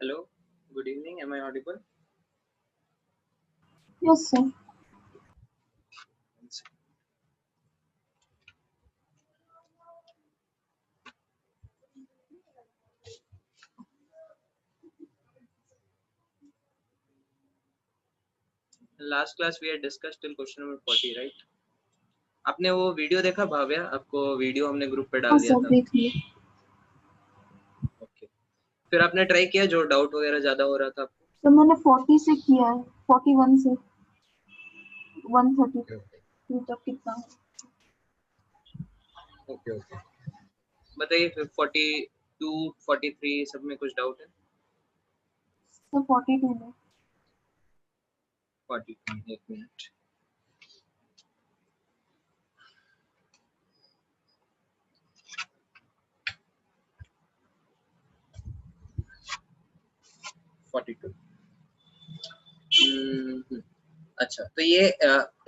Hello, good evening. Am I audible? Yes, sir. Last class we had discussed till question number 40, right? आपने वो video देखा भाव्या? आपको video हमने group पे हाँ डाल दिया सर, था। देख लिए। ओके, फिर आपने ट्राई किया जो डाउट वगैरह ज्यादा हो रहा था आपको? तो मैंने 40 से किया है, 41 से 132 तक कितना है? ओके ओके, बताइए फिर 42 43 सब में कुछ डाउट है? तो 42 में 42, एक मिनट। 42। अच्छा, तो ये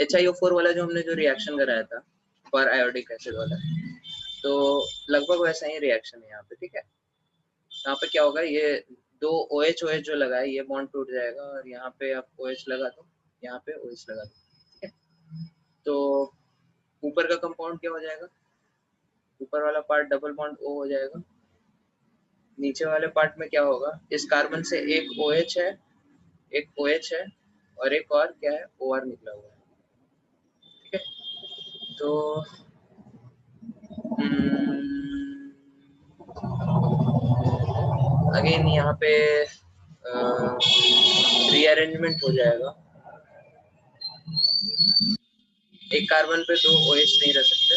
HiO4 वाला जो हमने जो रिएक्शन कराया था पर आयोडिक एसिड वाला, तो लगभग वैसा ही रिएक्शन है यहाँ पे, ठीक है। यहाँ पे क्या होगा, ये दो OH OH जो लगा है ये बॉन्ड टूट जाएगा और यहाँ पे आप OH लगा दो, यहाँ पे OH लगा दो, ठीक है। तो ऊपर का कंपाउंड क्या हो जाएगा, ऊपर वाला पार्ट डबल बॉन्ड O हो जाएगा, नीचे वाले पार्ट में क्या होगा, इस कार्बन से एक OH है, एक OH है और एक और क्या है, OR निकला हुआ है, ठीक है। तो अगेन यहाँ पे रीअरेंजमेंट हो जाएगा, एक कार्बन पे दो OH नहीं रह सकते,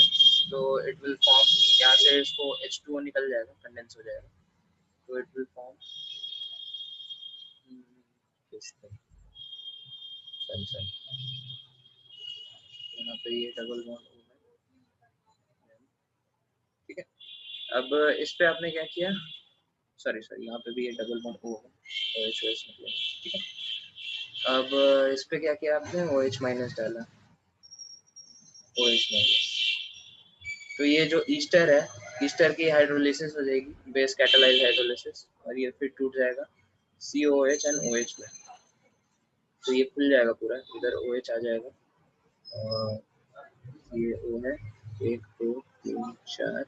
तो इट विल फॉर्म, यहाँ से इसको H2O निकल जाएगा, कंडेंस हो जाएगा, तो इट विल फॉर्म यहाँ पे ये डबल बॉन्ड O है, ठीक है। अब इस पे आपने क्या किया, सॉरी यहाँ पे भी ये डबल बॉन्ड O है, OH OH निकलेगा, ठीक है। अब इस पे क्या किया आपने, OH माइनस डाला, OH माइनस, तो ये जो ईस्टर है, ईस्टर की हाइड्रोलिसिस हो जाएगी, बेस कैटालाइज हाइड्रोलिसिस, और ये फिर टूट जाएगा COOH एंड OH में, तो ये खुल जाएगा पूरा, इधर OH आ जाएगा और ये O है, 1 2 3 4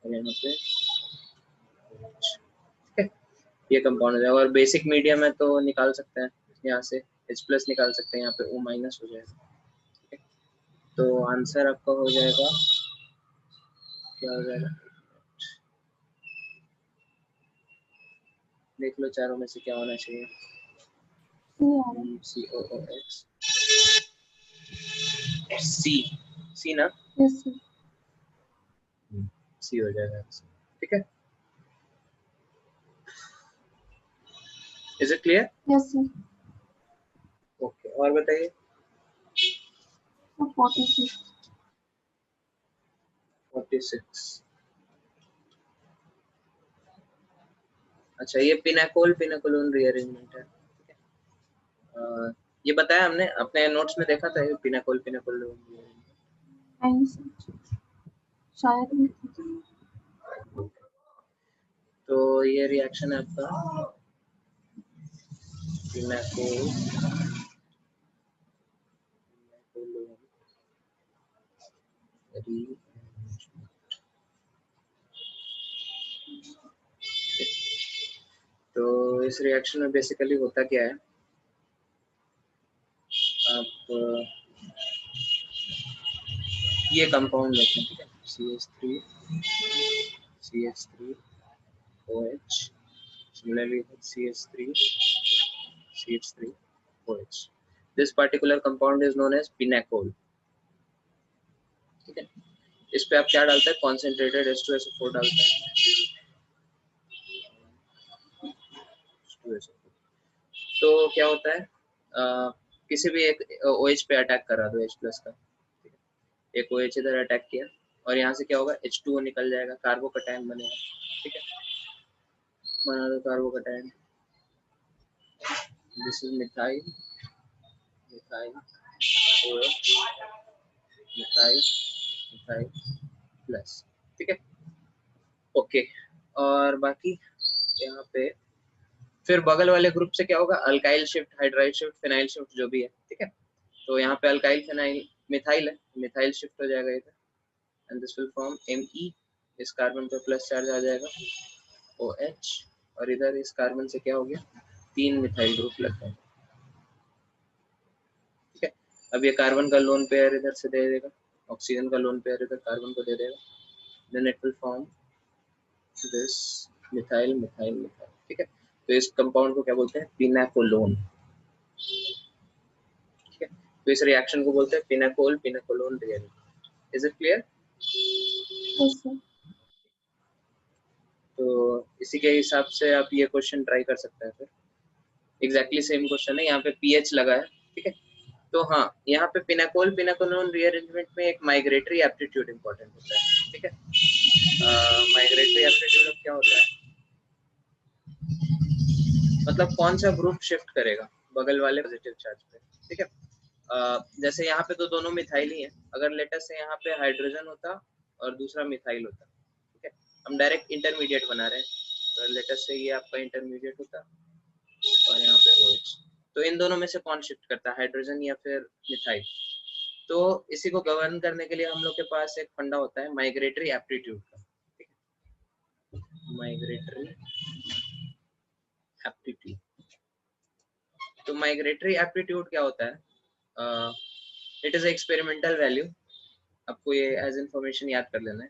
और यहाँ पे OH, ठीक है। ये कंपाउंड हो जाएगा और बेसिक मीडियम है तो निकाल सकते हैं यहाँ से, H+ निकाल सकते हैं, यहाँ पे O- हो जाएगा, ठीक है। तो आंसर आपका हो जाएगा, क्या हो जाएगा, देख लो चारों में से क्या होना चाहिए, COOH, C ना, यस सर। C हो जाएगा, ठीक है। Is it clear? Yes sir. Okay, और बताइए। 46। 46, अच्छा, ये पिनाकोल पिनाकोलोन रीअरेंजमेंट है, ठीक है। ये बताया हमने अपने नोट्स में, देखा था ये पिनाकोल पिनाकोलोन रीअरेंजमेंट। नहीं सर, शायद नहीं। तो ये रिएक्शन है आपका पिनाकोल पिनाकोलोन रीअरेंजमेंट, तो इस रिएक्शन में बेसिकली होता क्या है, आप ये कंपाउंड लेते हैं, ठीक है, CH3 CH3 OH, similarly CH3 CH3 OH, this particular compound is known as pinacol, ठीक है। इस पे आप क्या डालते हैं, कॉन्सेंट्रेटेड H2SO4 डालते हैं, H2SO4, तो क्या होता है, किसी भी एक OH पे अटैक करा दो H+ का, ठीक है, एक OH इधर अटैक किया और यहाँ से क्या होगा, H2O निकल जाएगा, कार्बोकैटायन बनेगा, ठीक है, बना दो carbocation, this is methyl methyl OH methyl methyl plus, ठीक है, ओके। और बाकी यहाँ पे फिर बगल वाले ग्रुप से क्या होगा, alkyl shift, hydride shift, phenyl shift जो भी है, ठीक है। तो यहाँ पे अल्काइल फिनाइल मिथाइल है, मिथाइल शिफ्ट हो जाएगा इधर, and this will form Me, इस कार्बन पे प्लस चार्ज आ जाएगा OH, और इधर इस कार्बन से क्या हो गया, 3 मिथाइल ग्रुप लग गए, ठीक है। अब ये कार्बन का लोन पेयर इधर से दे देगा, ऑक्सीजन का लोन पेयर इधर कार्बन को दे देगा, then it will form this methyl methyl methyl, ठीक है। तो इस कंपाउंड को क्या बोलते हैं, पिनाकोलोन, ठीक है। तो इस रिएक्शन को बोलते हैं pinacol pinacolone reaction. Is it clear? Yes sir. तो इसी के हिसाब से आप ये क्वेश्चन ट्राई कर सकते हैं, फिर एग्जैक्टली सेम क्वेश्चन है, यहाँ पे पीएच लगा है, ठीक है। तो हाँ, यहाँ पे पिनाकोल पिनाकोलोन रीअरेंजमेंट में एक माइग्रेटरी एप्टीट्यूड इंपॉर्टेंट होता है, ठीक है। माइग्रेटरी एप्टीट्यूड क्या होता है, मतलब कौन सा ग्रुप शिफ्ट करेगा बगल वाले पॉजिटिव चार्ज पे, ठीक है। जैसे यहाँ पे तो दोनों मिथाइल ही है, अगर लेटेस्ट से यहाँ पे हाइड्रोजन होता और दूसरा मिथाइल होता, ठीक है, हम डायरेक्ट इंटरमीडिएट बना रहे हैं, तो लेटेस्ट से ये आपका इंटरमीडिएट होता और यहाँ पे OH, तो इन दोनों में से कौन शिफ्ट करता है, हाइड्रोजन या फिर मिथाइल। तो इसी को गवर्न करने के लिए हम लोग के पास एक फंडा होता है माइग्रेटरी एप्टीट्यूड का, ठीक है, माइग्रेटरी एप्टीट्यूड। तो माइग्रेटरी एप्टीट्यूड क्या होता है, इट इज एक्सपेरिमेंटल वैल्यू, आपको ये एज इंफॉर्मेशन याद कर लेना है।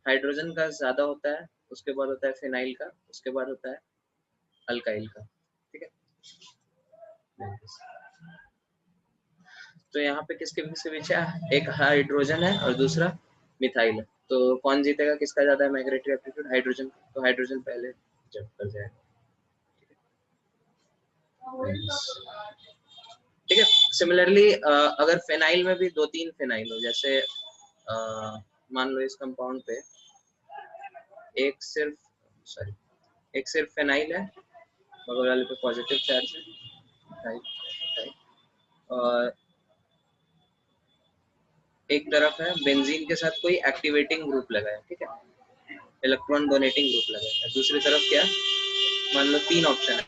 हाइड्रोजन का ज्यादा होता है, उसके बाद होता है फिनाइल का, उसके बाद होता है अल्काइल का, ठीक है। तो यहाँ पे किसके बीच है, एक हाइड्रोजन है और दूसरा मिथाइल है, तो कौन जीतेगा, किसका ज्यादा है माइग्रेटरी एप्टीट्यूड, हाइड्रोजन, तो हाइड्रोजन पहले जंप कर जाएगा, ठीक है। सिमिलरली अगर फिनाइल में भी 2-3 फिनाइल हो, जैसे मान लो इस कंपाउंड पे एक सिर्फ फिनाइल है, बगल वाले पे पॉजिटिव चार्ज है, राइट, और एक तरफ है बेंजीन के साथ कोई एक्टिवेटिंग ग्रुप लगा है, ठीक है, इलेक्ट्रॉन डोनेटिंग ग्रुप लगा है, दूसरी तरफ क्या, मान लो 3 ऑप्शन है,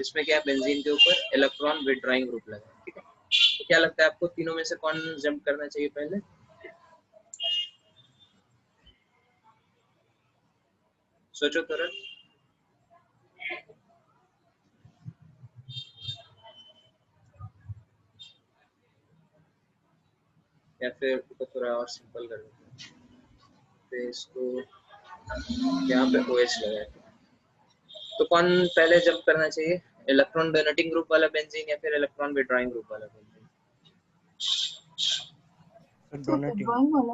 इसमें क्या है, बेंजीन के ऊपर इलेक्ट्रॉन विड्रॉइंग ग्रुप लगा है, ठीक है। तो क्या लगता है आपको तीनों में से कौन जंप करना चाहिए पहले, सोचो तुरंत, या फिर इसको थोड़ा और सिंपल कर देते हैं, फिर इसको यहाँ पे OH लगा है, तो कौन पहले जंप करना चाहिए, इलेक्ट्रॉन डोनेटिंग ग्रुप वाला बेंजीन या फिर इलेक्ट्रॉन विड्रॉइंग ग्रुप वाला बेंजीन, डोनेटिंग वाला।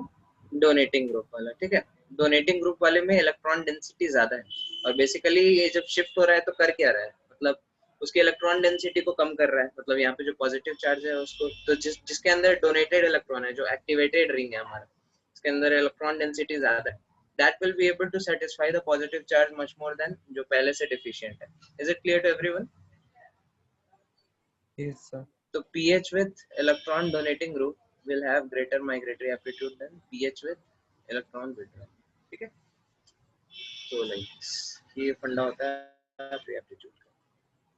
डोनेटिंग ग्रुप वाला, ठीक है। डोनेटिंग ग्रुप वाले में इलेक्ट्रॉन डेंसिटी ज्यादा है, और बेसिकली ये जब शिफ्ट हो रहा है तो कर क्या रहा है, मतलब उसके इलेक्ट्रॉन डेंसिटी को कम कर रहा है, मतलब यहाँ पे जो पॉजिटिव चार्ज है उसको, तो जिसके अंदर डोनेटेड इलेक्ट्रॉन है, जो एक्टिवेटेड रिंग है हमारा, इसके अंदर इलेक्ट्रॉन डेंसिटी ज्यादा है, that will be able to satisfy the positive charge much more than जो पहले से deficient है। Is it clear to everyone? Yes, sir. तो pH with electron donating group will have greater migratory aptitude than pH with electron withdrawing, ठीक है। तो like ये फंडा होता है एप्टीट्यूड का,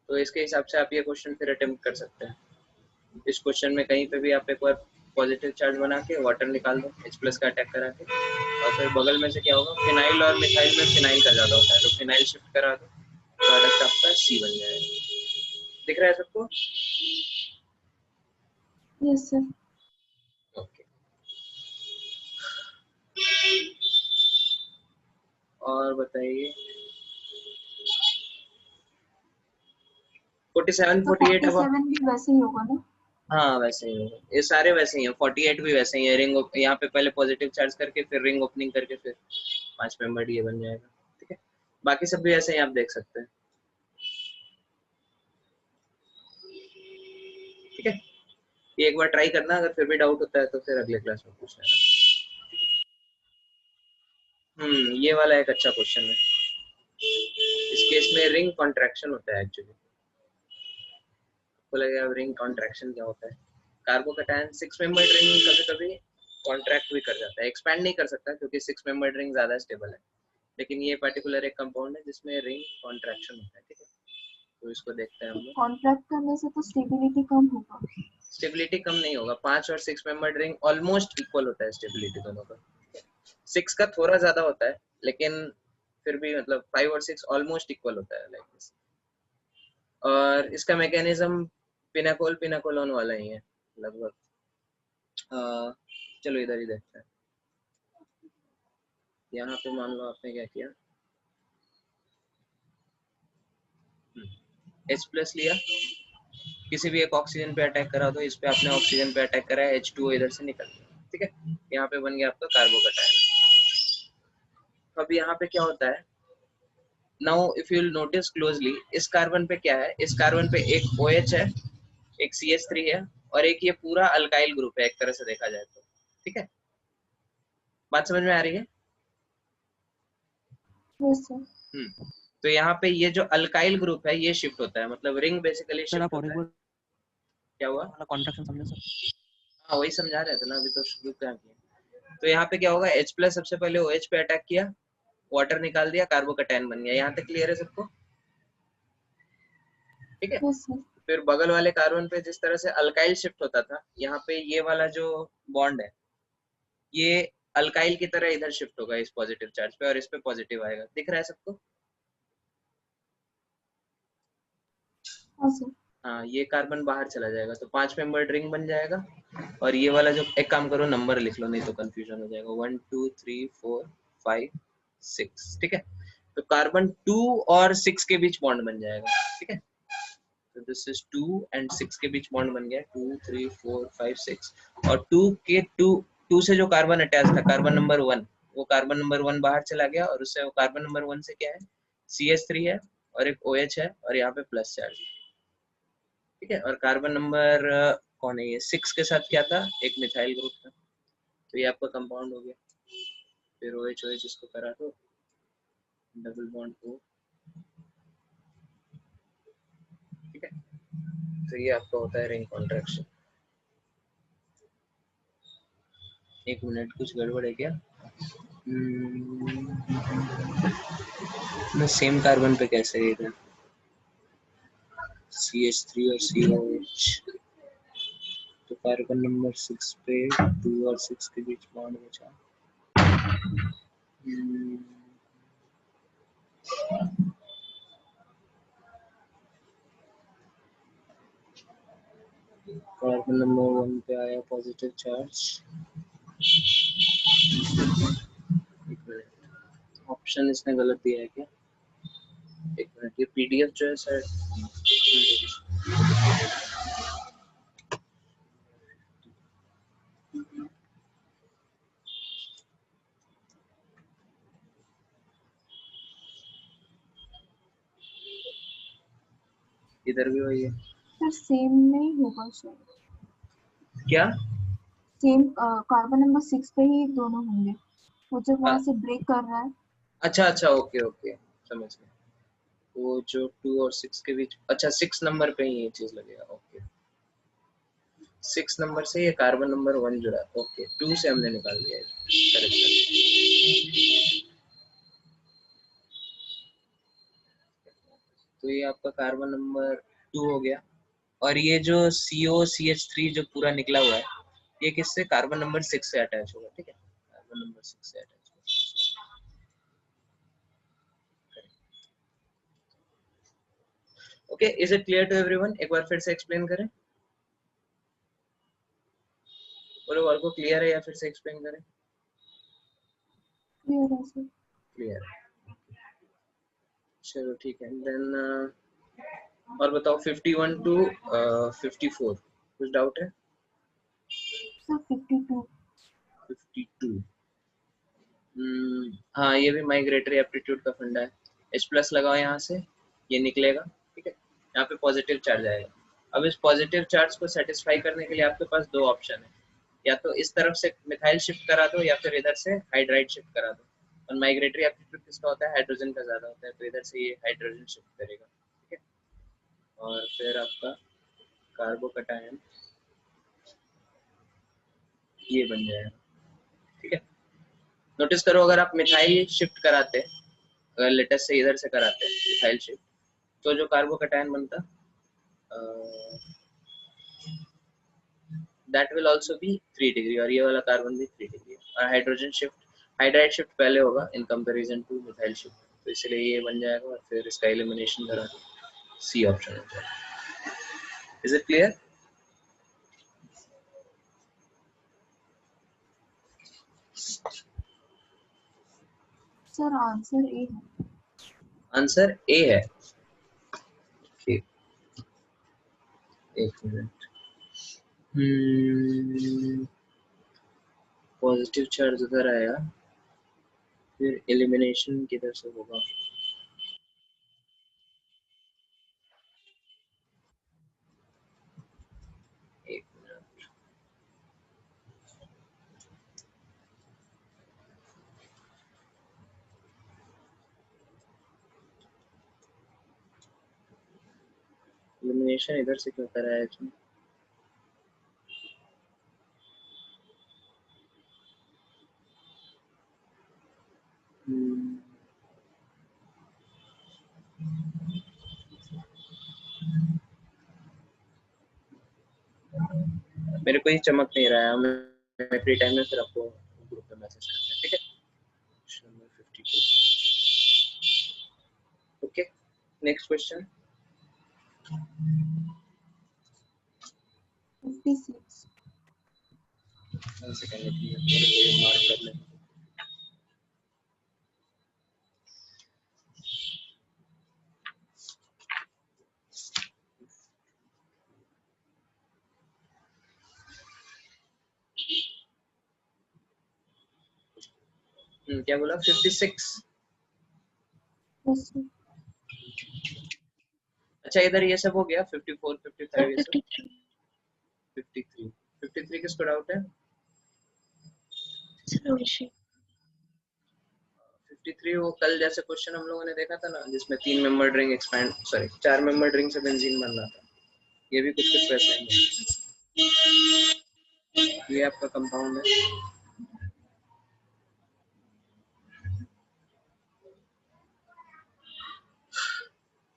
तो इसके हिसाब से आप ये क्वेश्चन फिर अटेम्प्ट कर सकते हैं। इस क्वेश्चन में कहीं पे भी आप एक बार पॉजिटिव चार्ज बना के वाटर निकाल दो H+ का अटैक करा के, और फिर बगल में से क्या होगा, फिनाइल और मिथाइल में फिनाइल का ज्यादा होता है, तो फिनाइल शिफ्ट करा दो, प्रोडक्ट आपका C बन जाएगा। दिख रहा है सबको? Yes sir. ओके, और बताइए 47 तो 48 अब 47 भी वैसे ही होगा ना? हाँ वैसे ही होगा, ये सारे वैसे ही हैं, 48 भी वैसे ही है, रिंग यहाँ पे पहले पॉजिटिव चार्ज करके फिर रिंग ओपनिंग करके फिर 5 मेंबर्ड ये बन जाएगा, ठीक है। बाकी सब भी ऐसे ही आप देख सकते हैं, ठीक है। ये एक बार ट्राई करना, अगर फिर भी डाउट होता है तो फिर अगले क्लास में पूछ लेना। ये वाला एक अच्छा क्वेश्चन है, इस केस में रिंग कॉन्ट्रैक्शन होता है एक्चुअली, आपको लगेगा रिंग कॉन्ट्रैक्शन क्या होता है, कार्बोकैटायन 6 मेंबर्ड रिंग कभी कभी कॉन्ट्रैक्ट भी कर जाता है, एक्सपैंड नहीं कर सकता क्योंकि 6 मेंबर्ड रिंग ज्यादा स्टेबल है, लेकिन ये पर्टिकुलर एक कंपाउंड है जिसमें रिंग कॉन्ट्रैक्शन होता है, ठीक है। तो इसको देखते हैं हम लोग। कॉन्ट्रैक्ट करने से तो स्टेबिलिटी कम होगा। स्टेबिलिटी कम नहीं होगा, 5 और 6 मेंबर्ड रिंग ऑलमोस्ट इक्वल होता है स्टेबिलिटी दोनों का, 6 का थोड़ा ज्यादा होता है लेकिन फिर भी मतलब 5 और 6 ऑलमोस्ट इक्वल होता है लाइक दिस। और इसका मैकेनिज्म पिनाकोलोन वाला ही है लगभग। चलो इधर ही देखते हैं, यहाँ पे मान लो आपने क्या किया, H+ लिया, किसी भी एक ऑक्सीजन पे अटैक करा दो, इस पे आपने ऑक्सीजन पे अटैक करा है, H2O इधर से निकल गया, ठीक है, यहाँ पे बन गया आपका कार्बोकैटायन। अब यहाँ पे क्या होता है, now if you notice closely, इस कार्बन पे क्या है, इस कार्बन पे एक OH है, एक CH3 है, और एक ये पूरा अल्काइल ग्रुप है एक तरह से देखा जाए तो, ठीक है। बात समझ में आ रही है? Yes sir. तो यहाँ पे ये जो अल्काइल ग्रुप है ये शिफ्ट होता है, मतलब रिंग बेसिकली सर शिफ्ट आप और होता एक है। बार क्या हुआ? वाला कॉन्ट्रैक्शन समझे सर? हाँ वही समझा रहे थे ना, अभी तो शुरू क्या किया। तो यहाँ पे क्या होगा, H प्लस सबसे पहले OH पे अटैक किया, वाटर निकाल दिया, कार्बोकैटायन बन गया। यहाँ तक क्लियर है सबको? ठीक है। Yes sir. फिर बगल वाले कार्बन पे जिस तरह से अल्काइल शिफ्ट होता था, यहाँ पे ये वाला जो बॉन्ड है ये अल्काइल की तरह इधर शिफ्ट होगा इस पॉजिटिव चार्ज पे, और इस पे पॉजिटिव आएगा। दिख रहा है सबको? हाँ सर। हाँ, ये कार्बन बाहर चला जाएगा तो 5 मेंबर्ड रिंग बन जाएगा। और ये वाला जो, एक काम करो नंबर लिख लो नहीं तो कंफ्यूजन हो जाएगा। 1 2 3 4 5 6। ठीक है। तो कार्बन 2 और 6 के बीच बॉन्ड बन जाएगा। ठीक है। तो दिस इज 2 एंड 6 के बीच बॉन्ड बन गया, 2 3 4 5 6। और 2 से जो कार्बन अटैच था, कार्बन नंबर 1, वो कार्बन नंबर 1 बाहर चला गया, और उससे वो कार्बन नंबर 1 से क्या है, CH3 है और एक OH है, और यहाँ पे प्लस चार्ज। ठीक है। और कार्बन नंबर कौन है ये, 6 के साथ क्या था, एक मिथाइल ग्रुप था, तो ये आपका कंपाउंड हो गया। फिर OH इसको करा दो, डबल बॉन्ड O। ठीक है। तो ये आपका होता है रिंग कॉन्ट्रैक्शन। एक मिनट, कुछ गड़बड़ है क्या? मैं सेम कार्बन पे कैसे है इधर, CH3 और COH। तो कार्बन नंबर 6 पे 2 और 6 के बीच बॉन्ड बचा। कार्बन नंबर 1 पे आया पॉजिटिव चार्ज। एक मिनट, ऑप्शन इसने गलत दिया है क्या? एक मिनट, ये PDF जो है सर, इधर भी वही है सर सेम नहीं होगा शायद। क्या? सेम कार्बन नंबर 6 पे ही दोनों होंगे, वो जब वहां से ब्रेक कर रहा है। अच्छा अच्छा, ओके ओके, समझ गया। वो जो 2 और 6 के बीच, अच्छा 6 नंबर पे ही ये चीज लगेगा। ओके, 6 नंबर से ये कार्बन नंबर 1 जुड़ा। ओके, 2 से हमने निकाल दिया है। करेक्ट। तो ये आपका कार्बन नंबर 2 हो गया। और ये जो COCH3 जो पूरा निकला हुआ है, ये किससे, कार्बन नंबर 6 से अटैच होगा। ठीक है, कार्बन नंबर 6 से अटैच होगा। Okay, is it clear to everyone? एक बार फिर से एक्सप्लेन करें। बोलो, और को क्लियर है या फिर से एक्सप्लेन करें? क्लियर है सर। क्लियर है, चलो ठीक है। देन और बताओ 51 टू 54, कुछ डाउट है? सर 52। 52, हाँ ये भी माइग्रेटरी एप्टीट्यूड का फंडा है। H प्लस लगाओ यहाँ से, ये निकलेगा। ठीक है, यहाँ पे पॉजिटिव चार्ज आएगा। अब इस पॉजिटिव चार्ज को सेटिस्फाई करने के लिए आपके पास दो ऑप्शन है, या तो इस तरफ से मिथाइल शिफ्ट करा दो, या फिर इधर से हाइड्राइड शिफ्ट करा दो। और माइग्रेटरी एप्टीट्यूड किसका होता है, हाइड्रोजन का ज्यादा होता है, तो इधर से ये हाइड्रोजन शिफ्ट करेगा। ठीक है, और फिर आपका कार्बोकैटायन ये बन जाएगा। ठीक है, नोटिस करो, अगर आप मिथाइल शिफ्ट कराते, अगर लेटेस्ट से इधर से कराते हैं मिथाइल शिफ्ट, तो जो कार्बोकैटायन बनता that will also be 3 degree, और ये वाला कार्बन भी 3 डिग्री। और हाइड्रोजन शिफ्ट, हाइड्राइड शिफ्ट पहले होगा in comparison two methyl shift, तो इसलिए ये बन जाएगा। और फिर इसका एलिमिनेशन करा दो, सी ऑप्शन हो जाएगा। Is it clear? Sir answer A है। आंसर ए है। ठीक, एक मिनट। पॉजिटिव चार्ज उधर आया, फिर एलिमिनेशन किधर से होगा? एक मिनट, एलिमिनेशन इधर से क्यों करा है इसमें? मेरे को ही चमक नहीं रहा है, मैं फ्री टाइम में फिर आपको ग्रुप पे मैसेज करते हैं, ठीक है? 52. Okay, next question. 56. One second please, mark कर लें। क्या बोला? 56? Yes, sir. अच्छा, इधर ये सब हो गया, 54, 55 ये सब। 53 53, 53 किसको डाउट है? सर अभिषेक 53 वो कल जैसे क्वेश्चन हम लोगों ने देखा था ना, जिसमें 3 member ring expand, sorry 4 member ring से बेंजीन बन रहा था। ये भी कुछ कुछ वैसा ही है। ये आपका कंपाउंड है।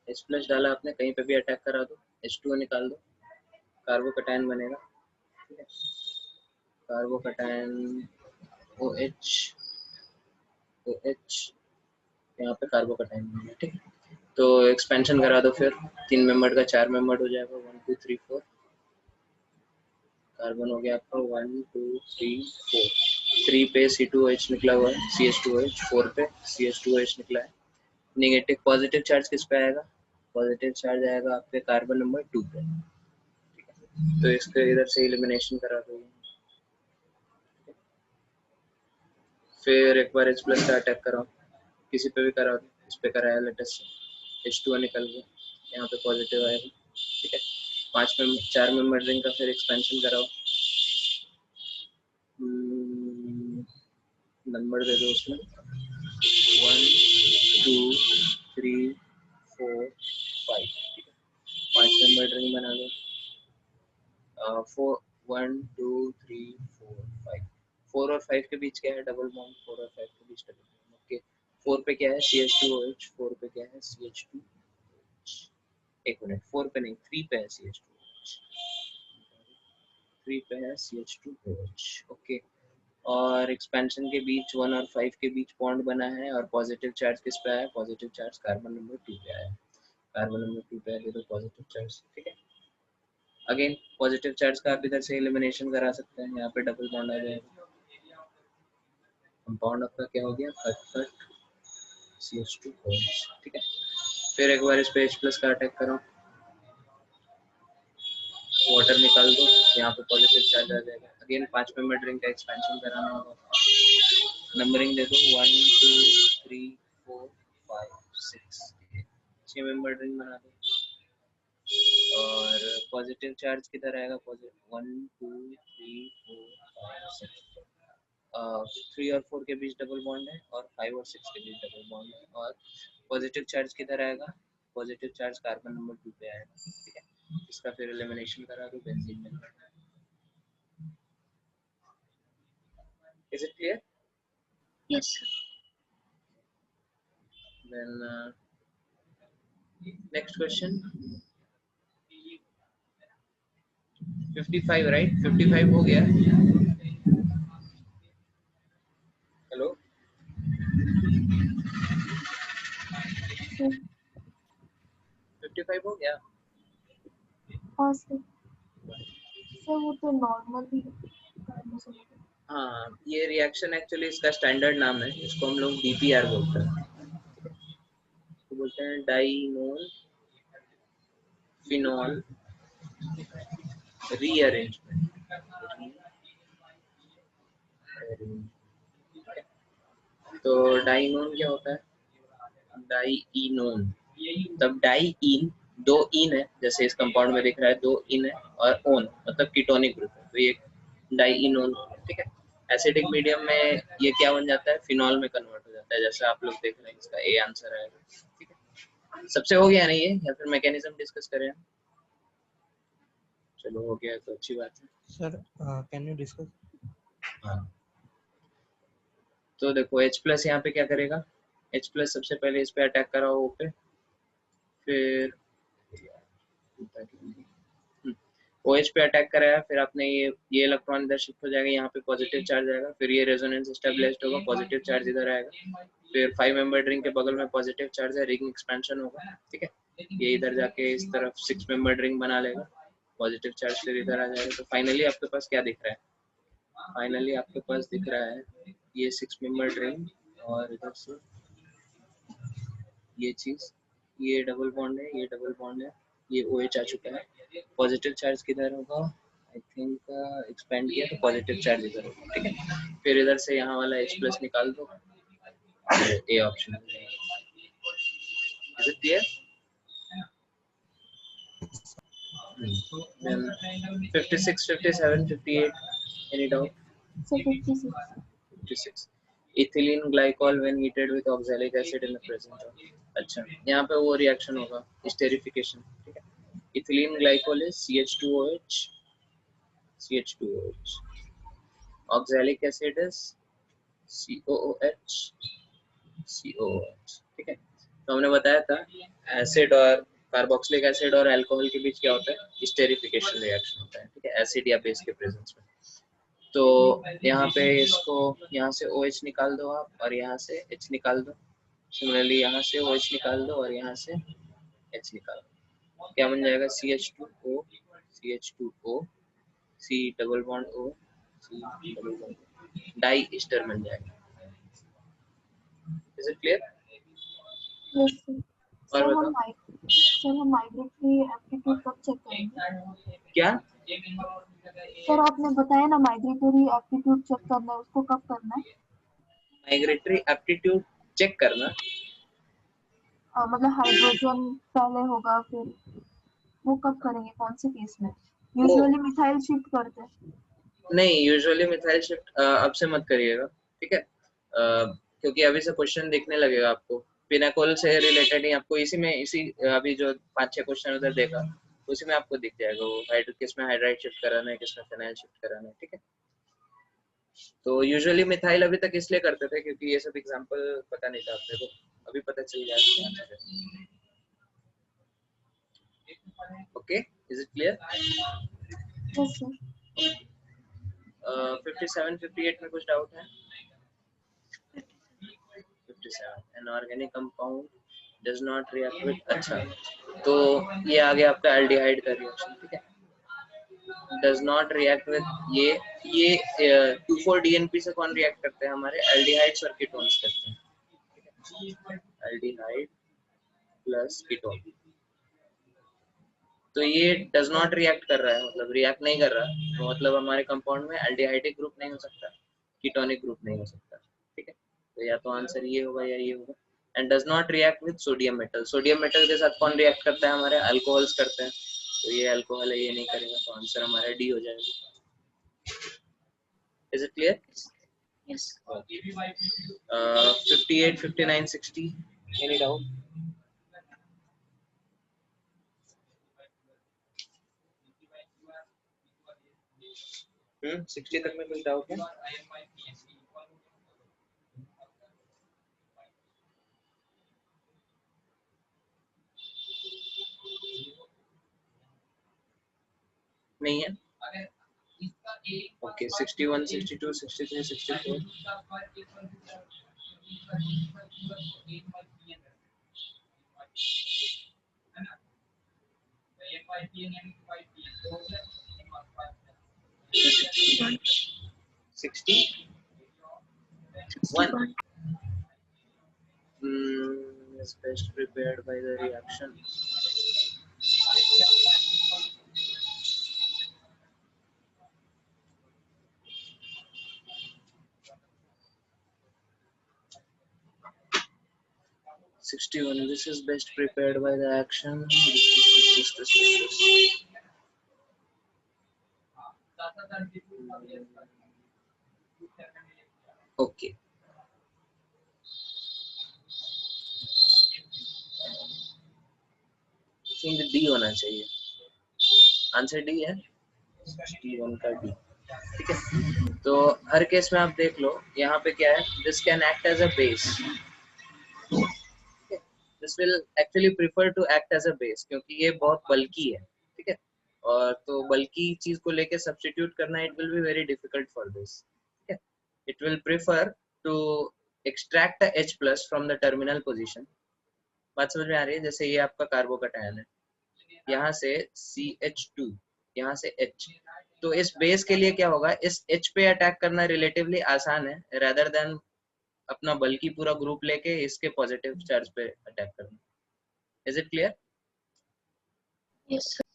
H+ डाला आपने, कहीं पे भी अटैक करा दो, H2O निकाल दो, कार्बोकैटायन बनेगा, ठीक है? कार्बोकैटायन OH, OH, यहाँ पे कार्बोकैटायन बनेगा, ठीक है? तो एक्सपेंशन करा दो, फिर 3 मेंबर का 4 मेंबर हो जाएगा, 1 2 3 4। कार्बन हो गया आपका 1 2 3 4। 3 पे C2H निकला हुआ है, CH2OH, 4 पे CH2OH निकला है। नेगेटिव पॉजिटिव चार्ज किस पे आएगा? पॉजिटिव चार्ज आएगा आपके कार्बन नंबर 2 पे, ठीक है? तो इसके इधर से एलिमिनेशन करा दो। फिर एक बार H+ का अटैक कराओ, किसी पे भी करा दो, इस पे कराया लेटेस्ट से, H2O निकल गया, यहाँ पे पॉजिटिव आएगा, ठीक है? 4 मेंबर रिंग का फिर एक्सपेंशन कराओ, नंबर दे दो उसमें, 1 2 3 4 5, ठीक है? 5 मेंबर रिंग बना दो। 4 1 2 3 4 5, 4 और 5 के बीच क्या है? Double bond. 4 और 5 के बीच डबल बॉन्ड, ओके। 4 पे क्या है? CH2OH, 4 पे क्या है? CH2OH। एक मिनट, 4 पे नहीं, 3 पे है CH2OH, 3 पे है CH2OH, ओके। और एक्सपेंशन के बीच 1 और 5 के बीच बॉन्ड बना है, और पॉजिटिव चार्ज किस पे आया? पॉजिटिव चार्ज कार्बन नंबर 2 पे आया, कार्बन नंबर 2 पे आया तो पॉजिटिव चार्ज, ठीक है? अगेन पॉजिटिव चार्ज का आप इधर से एलिमिनेशन करा सकते हैं, यहाँ पे डबल बॉन्ड आ जाएगा, कंपाउंड आपका क्या हो गया? फट CH2OH, ठीक है? फिर एक बार इस पे H+ का अटैक करो, वाटर निकाल दो, यहाँ पे पॉजिटिव चार्ज आ जाएगा। अगेन 5 मेंबर रिंग का एक्सपेंशन कराना होगा, नंबरिंग दे दो, 1 2 3 4 5 6, 6 मेंबर रिंग बना दो। और पॉजिटिव चार्ज किधर आएगा? पॉजिटिव 1 2 3 4 5 6, 3 और 4 के बीच डबल बॉन्ड है, और 5 और 6 के बीच डबल बॉन्ड है। और पॉजिटिव चार्ज किधर आएगा? पॉजिटिव चार्ज कार्बन नंबर 2 पे आएगा, ठीक है? इसका फिर एलिमिनेशन करा दो बेंजीन में। Is it clear? Yes sir then next question 55, right? 55 हो गया। Hello, Sir. 55 हो गया। हाँ सर। सर वो तो नॉर्मली करने से होता है। हाँ, ये रिएक्शन एक्चुअली इसका स्टैंडर्ड नाम है, इसको हम लोग DPR बोलते हैं, तो बोलते हैं डाइनोल फिनॉल रीअरेंजमेंट। तो डाइनोन क्या होता है? डाइइनोन, तब डाइइन, 2 इन है, जैसे इस कंपाउंड में दिख रहा है 2 इन है, और ओन मतलब कीटोनिक ग्रुप है, तो ये डाइइनोन, ठीक है? एसिडिक मीडियम में ये क्या बन जाता है? फिनॉल में कन्वर्ट हो जाता है, जैसे आप लोग देख रहे हैं, इसका ए आंसर आएगा, ठीक है? सबसे हो गया नहीं ये, या फिर मैकेनिज्म डिस्कस करें? चलो हो गया तो अच्छी बात है। Sir can you discuss? तो देखो H प्लस यहाँ पे क्या करेगा, H प्लस सबसे पहले इस पे अटैक करा O पे, फिर OH पे अटैक कराया, फिर आपने ये इलेक्ट्रॉन इधर शिफ्ट हो जाएगा, यहाँ पे पॉजिटिव चार्ज आएगा, फिर ये रेजोनेंस स्टेबलाइज्ड होगा, पॉजिटिव चार्ज इधर आएगा, फिर 5 मेंबर रिंग के बगल में पॉजिटिव चार्ज है, रिंग एक्सपेंशन होगा, ठीक है, ये इधर जाके इस तरफ 6 मेंबर रिंग बना लेगा, पॉजिटिव चार्ज फिर इधर आ जाएगा। तो फाइनली आपके पास क्या दिख रहा है, फाइनली आपके पास दिख रहा है ये 6 मेंबर रिंग, और इधर से ये चीज, ये डबल बॉन्ड है, ये डबल बॉन्ड है, ये OH आ चुका है, पॉजिटिव चार्ज किधर होगा, आई थिंक एक्सपेंड किया तो पॉजिटिव चार्ज इधर होगा, ठीक है, फिर इधर से यहाँ वाला H प्लस निकाल दो, A option. Is it clear? Then 56, 57, 58, any doubt? So 56. 56. Ethylene glycol when heated with oxalic acid in the presence of, अच्छा यहाँ पे वो रिएक्शन होगा स्टेरिफिकेशन, ठीक है, ethylene glycol is CH2OH, CH2OH, oxalic acid is COOH, COOH, ठीक है। तो हमने बताया था एसिड और कार्बोक्सिलिक एसिड और अल्कोहल के बीच क्या होता है, स्टेरिफिकेशन रिएक्शन होता है, ठीक है, एसिड या बेस के प्रेजेंस में। तो यहाँ पे इसको यहाँ से OH निकाल दो आप, और यहाँ से H निकाल दो, सिमिलरली यहाँ से OH निकाल दो और यहाँ से H निकाल दो, क्या बन जाएगा, CH2O, CH2O, C double bond O, C double bond, diester बन जाएगा। Is it clear? Yes, sir. और सर बताओ हम माइग्रेटरी एप्टीट्यूड कब चेक करेंगे? क्या, सर आपने बताया ना माइग्रेटरी एप्टीट्यूड चेक करना है, उसको कब करना है? माइग्रेटरी एप्टीट्यूड चेक करना, मतलब हाइड्रोजन पहले होगा, फिर वो कब करेंगे, कौन से केस में? वो यूजुअली मिथाइल शिफ्ट करते हैं। नहीं, यूजुअली मिथाइल शिफ्ट अब से मत करिएगा, ठीक है, क्योंकि अभी से क्वेश्चन दिखने लगेगा आपको पिनाकोल से रिलेटेड ही, आपको इसी में इसी अभी जो 5-6 क्वेश्चन उधर देखा उसी में आपको दिख जाएगा वो किस में हाइड्राइड शिफ्ट कराना है, किस में फिनाइल शिफ्ट कराना है, ठीक है। तो यूजुअली मिथाइल अभी तक इसलिए करते थे क्योंकि ये सब एग्जांपल पता नहीं था अपने को, अभी पता चल गया। Okay, is it clear? Yes sir. 57, 58 में कुछ डाउट है? 57, an organic compound does not react with, अच्छा तो ये आ गया आपका एल्डिहाइड का रिएक्शन, ठीक है, does not react with ये 2,4-DNP से कौन रिएक्ट करते हैं, हमारे एल्डिहाइड्स और कीटोन्स करते हैं, एल्डिहाइड प्लस कीटोन। तो ये डज नॉट रिएक्ट कर रहा है, मतलब रिएक्ट नहीं कर रहा, तो मतलब हमारे कंपाउंड में एल्डिहाइडिक ग्रुप नहीं हो सकता, कीटोनिक ग्रुप नहीं हो सकता, ठीक है, तो या तो आंसर ये होगा या ये होगा। And does not react with sodium metal, sodium metal के साथ कौन रिएक्ट करता है, हमारे अल्कोहल्स करते हैं, तो ये अल्कोहल है, ये नहीं करेगा, तो आंसर हमारा डी हो जाएगा। Is it clear? Yes. 58, 59, 60, any doubt? 60 तक में कुछ डाउट है? नहीं है? Okay, 61, 62, 63, 64, One. 61 is best prepared by the reaction. This is best prepared by the action. This. Okay. I think D होना चाहिए, आंसर डी है। T1 का D, ठीक है। तो हर केस में आप देख लो यहाँ पे क्या है, this can act as a base, this will actually prefer to act as a base क्योंकि ये बहुत बल्की है, ठीक है। और तो बल्की चीज को लेके सब्स्टिट्यूट करना it will be very difficult for this, ठीक है। It will prefer to extract H plus from the terminal position. बात समझ में आ रही है? जैसे ये आपका कार्बोकैटायन है, यहाँ से CH2, यहाँ से H, तो इस बेस के लिए क्या होगा, इस H पे अटैक करना रिलेटिवली आसान है रेदर देन अपना बल्कि पूरा ग्रुप लेके इसके पॉजिटिव चार्ज पे अटैक करना। Is it clear? Yes, sir.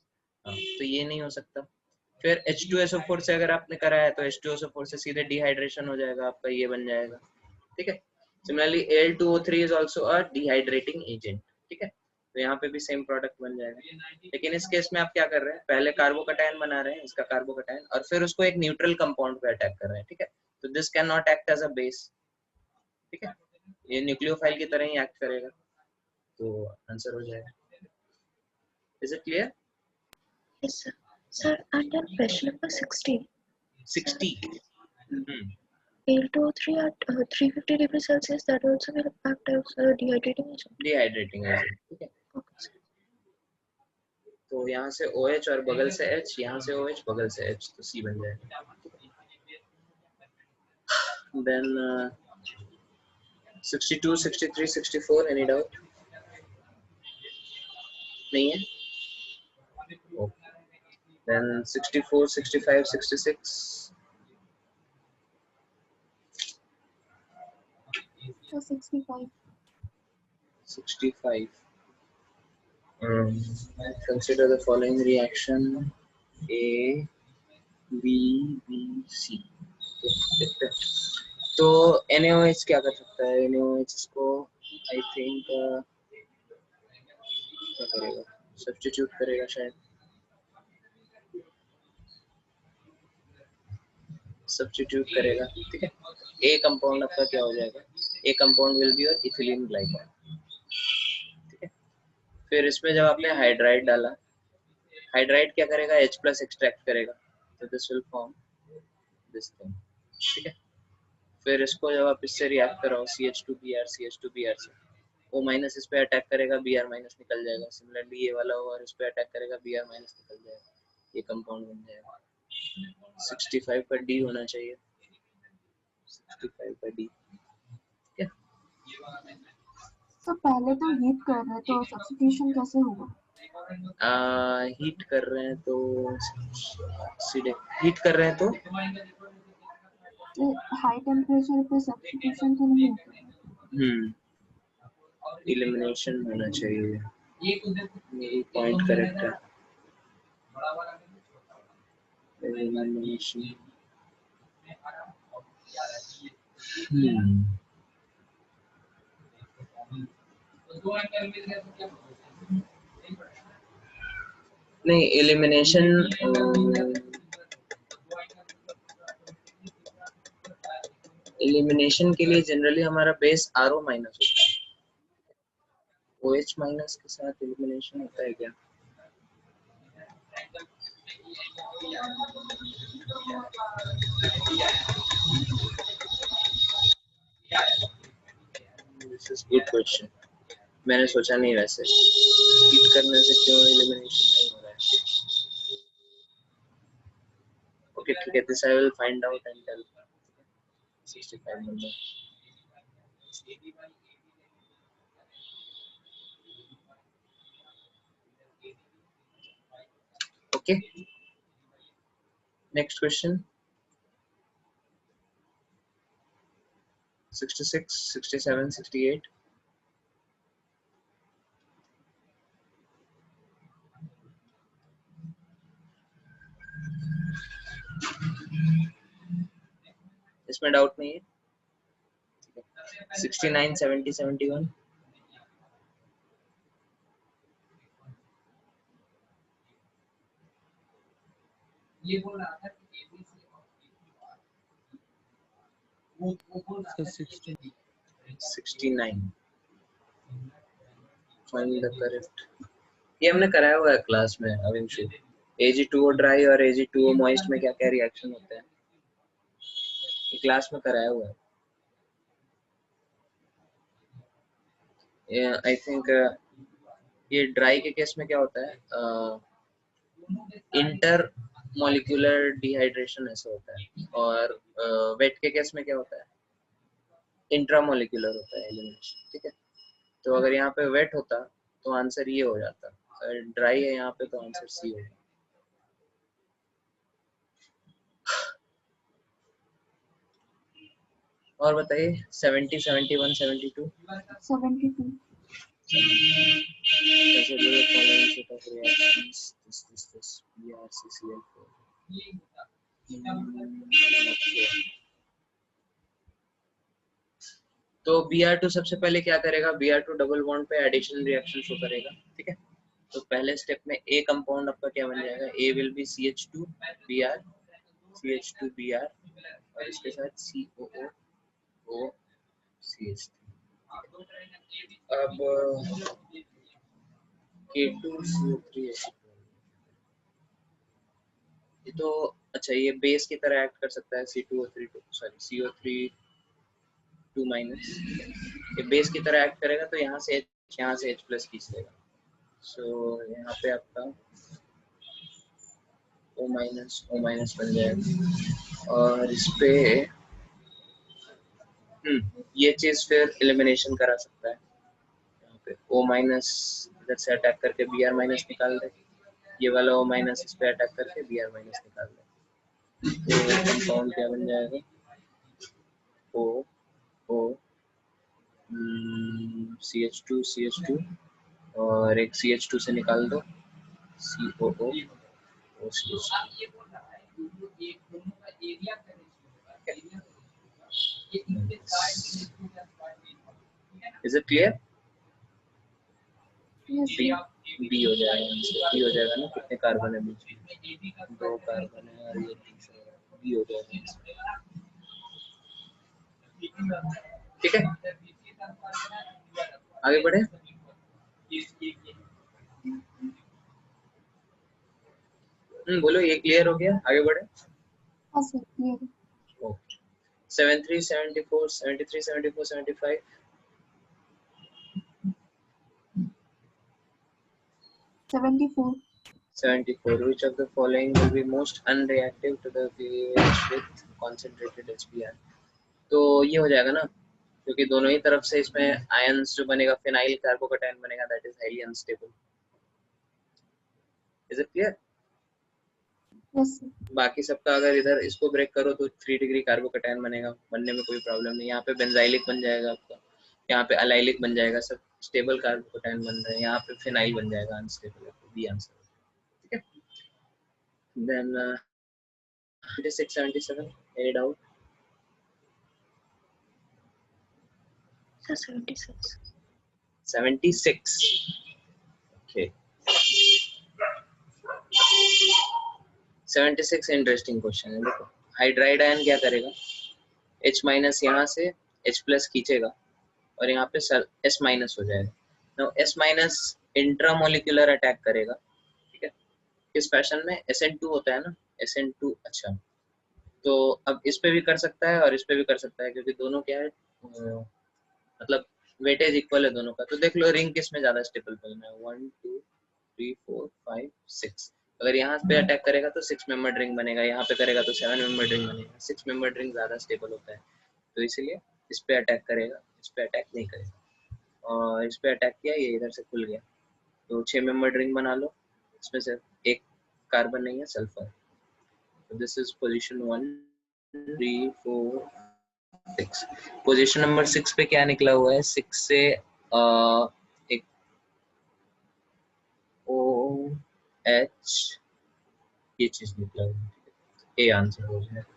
हाँ, तो ये नहीं हो सकता। फिर H2SO4 से अगर आपने करा है तो H2SO4 से सीधे डिहाइड्रेशन हो जाएगा, आपका ये बन जाएगा, ठीक है। Similarly Al2O3 is also a dehydrating agent, ठीक है। तो यहाँ पे भी सेम प्रोडक्ट बन जाएगा। लेकिन इस केस में आप क्या कर रहे हैं, पहले कार्बोकैटायन बना रहे हैं, इसका कार्बोकैटायन, और फिर उसको एक न्यूट्रल कंपाउंड पे अटैक कर रहे हैं, ठीक है। तो this can not act as a base, ठीक है। ये न्यूक्लियोफाइल की तरह ही एक्ट करेगा, तो आंसर हो जाएगा। Is it clear? Yes, sir. Sir, and then question number 60. 60. Al2O3 at 350 degrees Celsius, that also will act as a dehydrating agent. Dehydrating agent, ठीक है। Okay. तो यहाँ से OH और बगल से H, यहाँ से OH बगल से H, तो C बन जाएगा। Then 62, 63, 64, any doubt? नहीं है? Okay. Then 64, 65, 66. So 65. 65. Consider the following reaction: A, B, B, C. देखते हैं। तो NaOH क्या कर सकता है? NaOH इसको आई थिंक क्या करेगा, सब्स्टिट्यूट करेगा शायद, सब्स्टिट्यूट करेगा, ठीक है। ए कंपाउंड आपका क्या हो जाएगा, ए compound will be your ethylene glycol, ठीक है। फिर इसमें जब आपने हाइड्राइड डाला, हाइड्राइड क्या करेगा, H प्लस एक्सट्रैक्ट करेगा, तो this will form this thing, ठीक है। फिर इसको जब आप इससे रिएक्ट कराओ CH2Br से, O माइनस इस पे अटैक करेगा, Br माइनस निकल जाएगा। सिमिलरली ये वाला होगा और इस पे अटैक करेगा, Br माइनस निकल जाएगा, ये कंपाउंड बन जाएगा। 65 पर D होना चाहिए, 65 पर D, ठीक है। तो पहले तो हीट कर रहे हैं, तो सब्स्टिट्यूशन कैसे होगा? हीट कर रहे हैं तो सीधे हीट कर रहे हैं तो हाई टेम्परेचर पे सब्स्टिट्यूशन तो नहीं होता। एलिमिनेशन होना चाहिए, मेरी पॉइंट करेक्ट है। एलिमिनेशन नहीं, एलिमिनेशन एलिमिनेशन के लिए जनरली हमारा बेस RO माइनस होता है, OH माइनस के साथ एलिमिनेशन होता है क्या? दिस इज गुड क्वेश्चन, मैंने सोचा नहीं वैसे हीट करने से क्यों एलिमिनेशन नहीं हो रहा है। ओके ठीक है, this I will find out and tell 65 number. Okay, next question 66, 67, 68. इसमें डाउट नहीं है, 69, 70, 71. So 60. 69. Find the correct. ये हमने कराया हुआ है क्लास में अविंशु, Ag2O ड्राई और Ag2O मॉइस्ट में क्या क्या रिएक्शन होते हैं, ये क्लास में कराया हुआ है। आई थिंक ये ड्राई के केस में क्या होता है, इंटर मॉलिक्यूलर डिहाइड्रेशन ऐसा होता है, और वेट के केस में क्या होता है, इंट्रामोलिकुलर होता है एलिमिनेशन। ठीक है, तो अगर यहाँ पे वेट होता तो आंसर ये हो जाता, अगर ड्राई है यहाँ पे तो आंसर सी होगा। और बताइए 70, 71, 72 72 तो Br2 सबसे पहले क्या करेगा, Br2 डबल बॉन्ड पे एडिशन रिएक्शन शो करेगा। ठीक है, तो पहले स्टेप में ए कंपाउंड आपका क्या बन जाएगा, ए विल बी CH2Br, CH2Br और इसके साथ COO CH3। अब K2CO3 ये तो अच्छा, ये बेस की तरह एक्ट कर सकता है, CO3 माइनस, ये बेस की तरह एक्ट करेगा तो यहाँ से H प्लस खींच लेगा। सो यहाँ पे आपका O माइनस बन जाएगा, और इस पे ये चीज फिर एलिमिनेशन करा सकता है। यहाँ पे O माइनस इधर से अटैक करके Br माइनस निकाल दे, ये वाला O माइनस इस पे अटैक करके Br माइनस निकाल दे, तो कंपाउंड क्या बन जाएगा, O CH2 और एक CH2 से निकाल दो COO OCH2। Is it clear? yes B हो जाएगा, बी हो जाएगा ना, कितने कार्बन है बीच में, 2 कार्बन है और ये तीसरा, बी हो जाएगा। ठीक है, आगे बढ़े। बोलो ये क्लियर हो गया, आगे बढ़े। हाँ sir clear. Okay 73, 74, 73, 74, 75 74 74 which of the following will be most unreactive to the pH with concentrated HBr। तो ये हो जाएगा ना, क्योंकि दोनों ही तरफ से इसमें आयंस जो बनेगा, फिनाइल कार्बोकैटायन बनेगा, that is highly unstable. Is it clear? Yes sir. बाकी सबका अगर इधर इसको ब्रेक करो तो 3 डिग्री कार्बोकैटायन बनेगा, बनने में कोई प्रॉब्लम नहीं। यहाँ पे बेंजाइलिक बन जाएगा आपका, यहाँ पे अलाइलिक बन जाएगा, सब स्टेबल कार्बोकैटायन बन रहे हैं, यहाँ पे फिनाइल बन जाएगा अनस्टेबल, बी आंसर। ठीक है, then 76, 77 any doubt? Sir, 76. 76 okay 76 interesting question है। देखो हाइड्राइड आयन क्या करेगा, H माइनस यहाँ से H प्लस खींचेगा और यहाँ पे S माइनस हो जाएगा। Now S minus intramolecular attack करेगा। ठीक है, किस फैशन में, SN2 होता है ना, SN2। अच्छा, तो अब इस पे भी कर सकता है और इस पे भी कर सकता है, क्योंकि दोनों क्या है, मतलब वेटेज इक्वल है दोनों का। तो देख लो रिंग किस में ज्यादा स्टेबल बनना है, 1 2 3 4 5 6। अगर यहाँ पे अटैक करेगा तो 6 मेंबर्ड रिंग बनेगा, यहाँ पे करेगा तो 7 मेंबर्ड रिंग बनेगा। 6 मेंबर्ड रिंग ज्यादा स्टेबल होता है, तो इसलिए इस पे अटैक करेगा, इस पे अटैक नहीं करेगा। और इस पे अटैक किया, ये इधर से खुल गया, तो 6 मेंबर्ड रिंग बना लो, इसमें से एक कार्बन नहीं है, sulphur. This is position 1 3 4 6। Position number 6 पे क्या निकला हुआ है, 6 से एक OH ये चीज निकला हुआ है, ए आंसर हो जाएगा।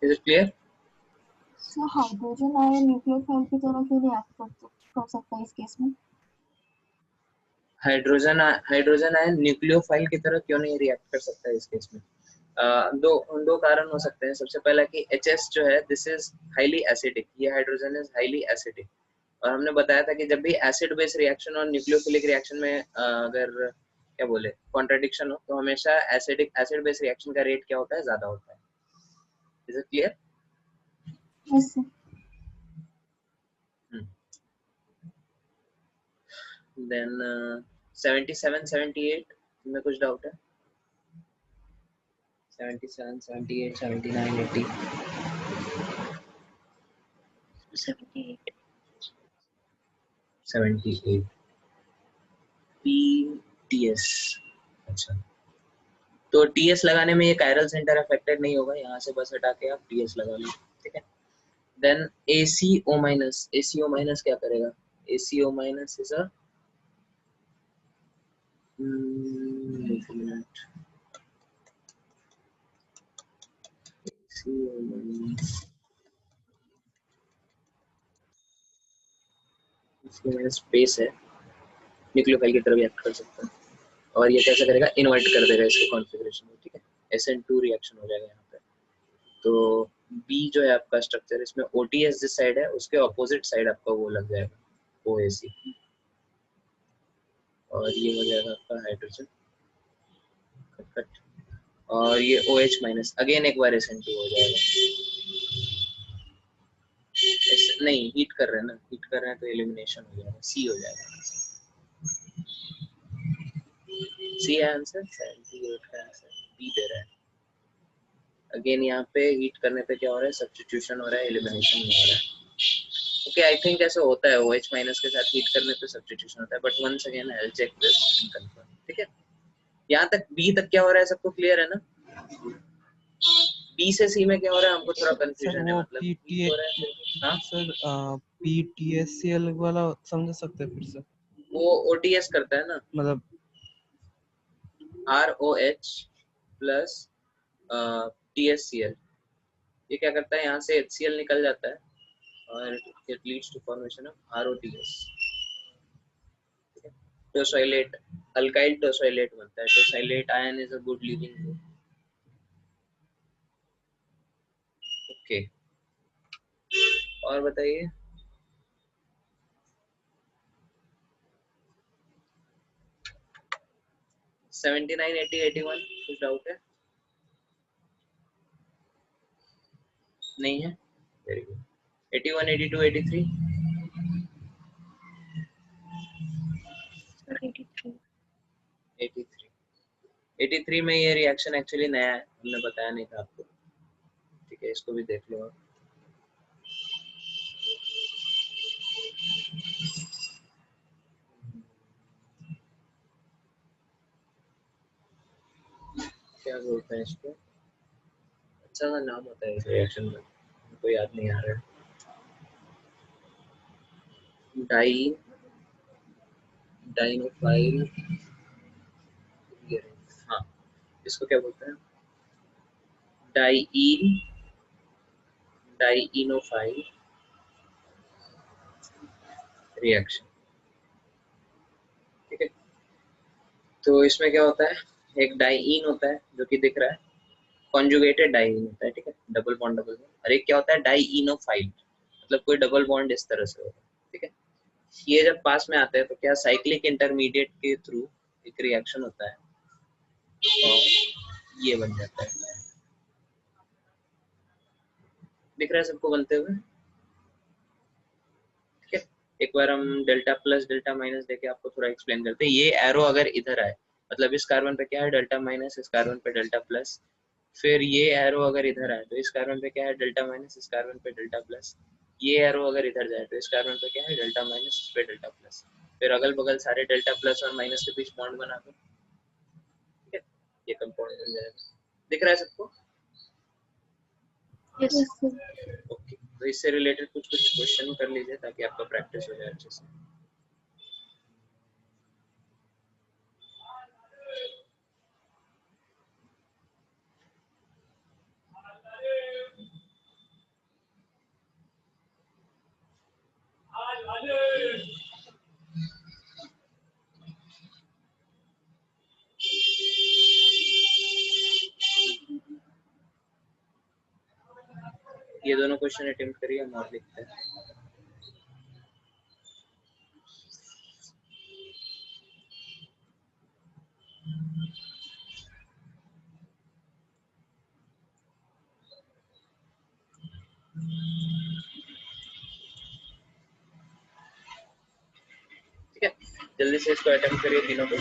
Is it clear? Sir hydrogen ion nucleophile की तरह क्यों नहीं एक्ट कर सकता है इस केस में? हाइड्रोजन आयन न्यूक्लियोफाइल की तरह क्यों नहीं रिएक्ट कर सकता है इस केस में? दो कारण हो सकते हैं। सबसे पहला कि HS जो है, दिस इज हाईली एसिडिक, ये हाइड्रोजन इज हाईली एसिडिक, और हमने बताया था कि जब भी एसिड बेस रिएक्शन और न्यूक्लियोफिलिक रिएक्शन में अगर क्या बोले कॉन्ट्राडिक्शन हो तो हमेशा एसिड बेस रिएक्शन का रेट क्या होता है, ज्यादा होता है। Is it clear? Yes, sir. Then 77 78 में कुछ डाउट है? 77 78 79 80 78. 78 PTS। अच्छा, तो TS लगाने में ये कायरल सेंटर अफेक्टेड नहीं होगा, यहाँ से बस हटा के आप TS लगा लो, ठीक है। Then ACO minus, ACO minus क्या करेगा? ACO minus is a space है, न्यूक्लियोफाइल की तरफ एक्ट कर सकता है, और ये कैसे करेगा? इन्वर्ट कर देगा इसके कॉन्फ़िगरेशन को, ठीक है। SN2 रिएक्शन हो जाएगा यहाँ पे। तो B जो है आपका स्ट्रक्चर, इसमें OTS जिस साइड है उसके ऑपोजिट साइड आपका वो लग जाएगा OAC, और ये हो जाएगा आपका हाइड्रोजन कट, और ये OH माइनस अगेन एक बार SN2 हो जाएगा। नहीं, हीट कर रहे हैं ना, हीट कर रहे हैं तो एलिमिनेशन हो जाएगा, C हो जाएगा। C है आंसर, 78 का आंसर B दे रहा है। अगेन यहाँ पे हीट करने पे क्या हो रहा है? सब्स्टिट्यूशन हो रहा है, एलिमिनेशन नहीं हो रहा है। ओके, आई थिंक ऐसा होता है, OH माइनस के साथ हीट करने पे सब्स्टिट्यूशन होता है, but once again I will check this and confirm, ठीक है। यहाँ तक B तक क्या हो रहा है, सबको क्लियर है ना? B से C में क्या हो रहा है, हमको थोड़ा सर कंफ्यूजन है, वो मतलब हीट हो रहा है। हाँ, सर PTSCL वाला समझ सकते हैं फिर से, वो OTS करता है ना, मतलब ROH प्लस TSCl, ये क्या करता है, यहाँ से HCl निकल जाता है और it leads to formation of ROTS, tosylate, alkyl tosylate बनता है। Tosylate ion is a good leaving group. Okay, और बताइए। सेवेंटी नाइन 80 81 कुछ डाउट है? नहीं है, वेरी गुड। 81 82 83 Sir, 83. 83 83 में ये रिएक्शन एक्चुअली नया है, हमने बताया नहीं था आपको, ठीक है, इसको भी देख लो आप। क्या बोलते हैं इसको, अच्छा सा नाम होता है इस रिएक्शन में, हमको याद नहीं आ रहा है। डाई डाइनोफाइल, हाँ, इसको क्या बोलते हैं? डाइइनोफाइल रिएक्शन, ठीक है। तो इसमें क्या होता है, एक डाइईन होता है जो कि दिख रहा है, कॉन्जुगेटेड डाइईन होता है, ठीक है, डबल बॉन्ड, और एक क्या होता है, डाइइनोफाइल, मतलब कोई डबल बॉन्ड इस तरह से होगा, ठीक है। ये जब पास में आते हैं तो क्या साइक्लिक इंटरमीडिएट के थ्रू एक रिएक्शन होता है और ये बन जाता है, दिख रहा है सबको बनते हुए, ठीक है। एक बार हम डेल्टा प्लस डेल्टा माइनस देके आपको थोड़ा एक्सप्लेन करते हैं। ये एरो अगर इधर आए, मतलब इस कार्बन पे क्या है, डेल्टा माइनस, इस कार्बन पे डेल्टा प्लस, फिर ये एरो अगर इधर आए तो इस कार्बन पे क्या है, डेल्टा माइनस, इस कार्बन पे डेल्टा प्लस, ये एरो अगर इधर जाए तो इस कार्बन पे क्या है, डेल्टा माइनस, इस पे डेल्टा प्लस, फिर अगल बगल सारे डेल्टा प्लस और माइनस के बीच बॉन्ड बना दो, ठीक है, ये कंपाउंड बन जाएगा। दिख रहा है सबको? Yes. Yes, sir. ओके, तो इससे रिलेटेड कुछ कुछ क्वेश्चन कर लीजिए ताकि आपका प्रैक्टिस हो जाए अच्छे से। ये दोनों क्वेश्चन अटेम्प्ट करिए, हम और लिखते हैं। जल्दी से इसको अटेम्प्ट करिए तीनों को।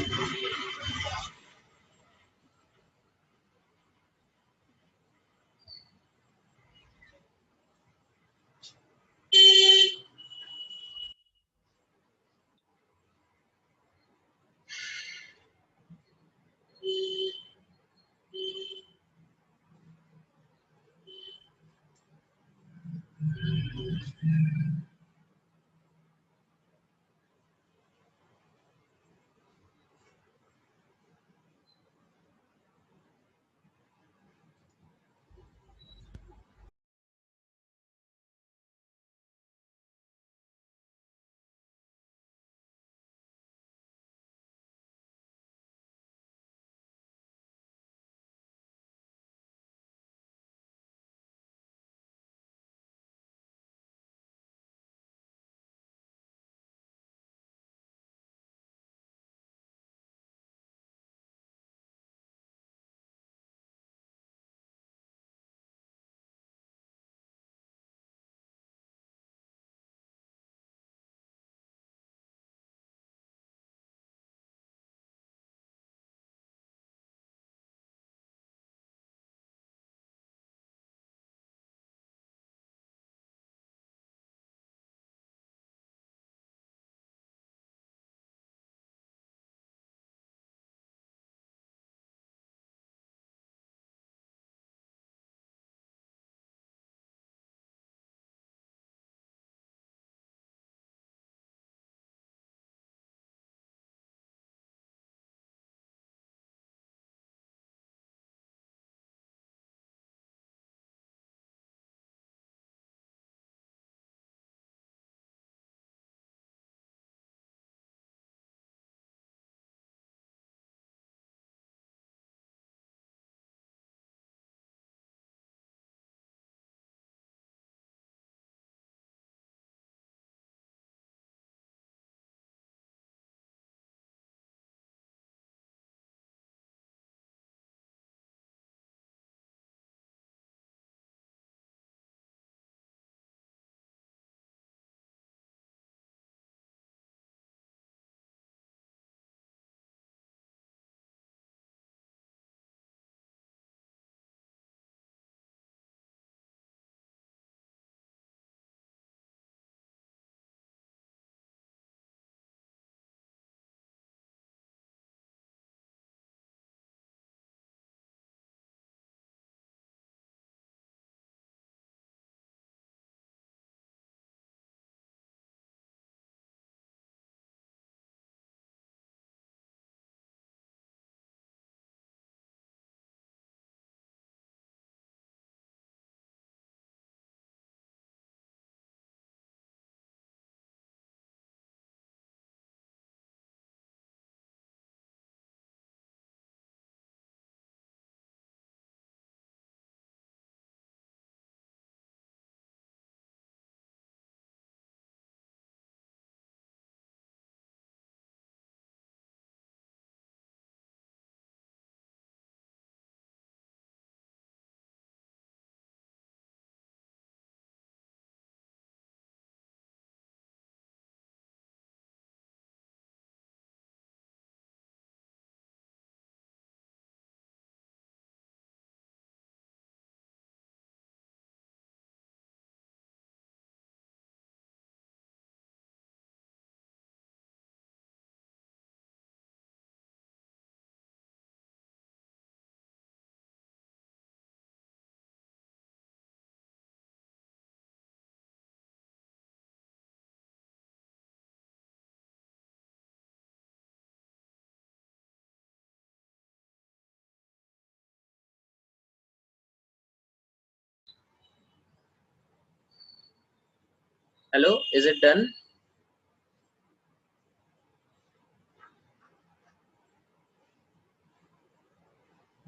Hello, is it done?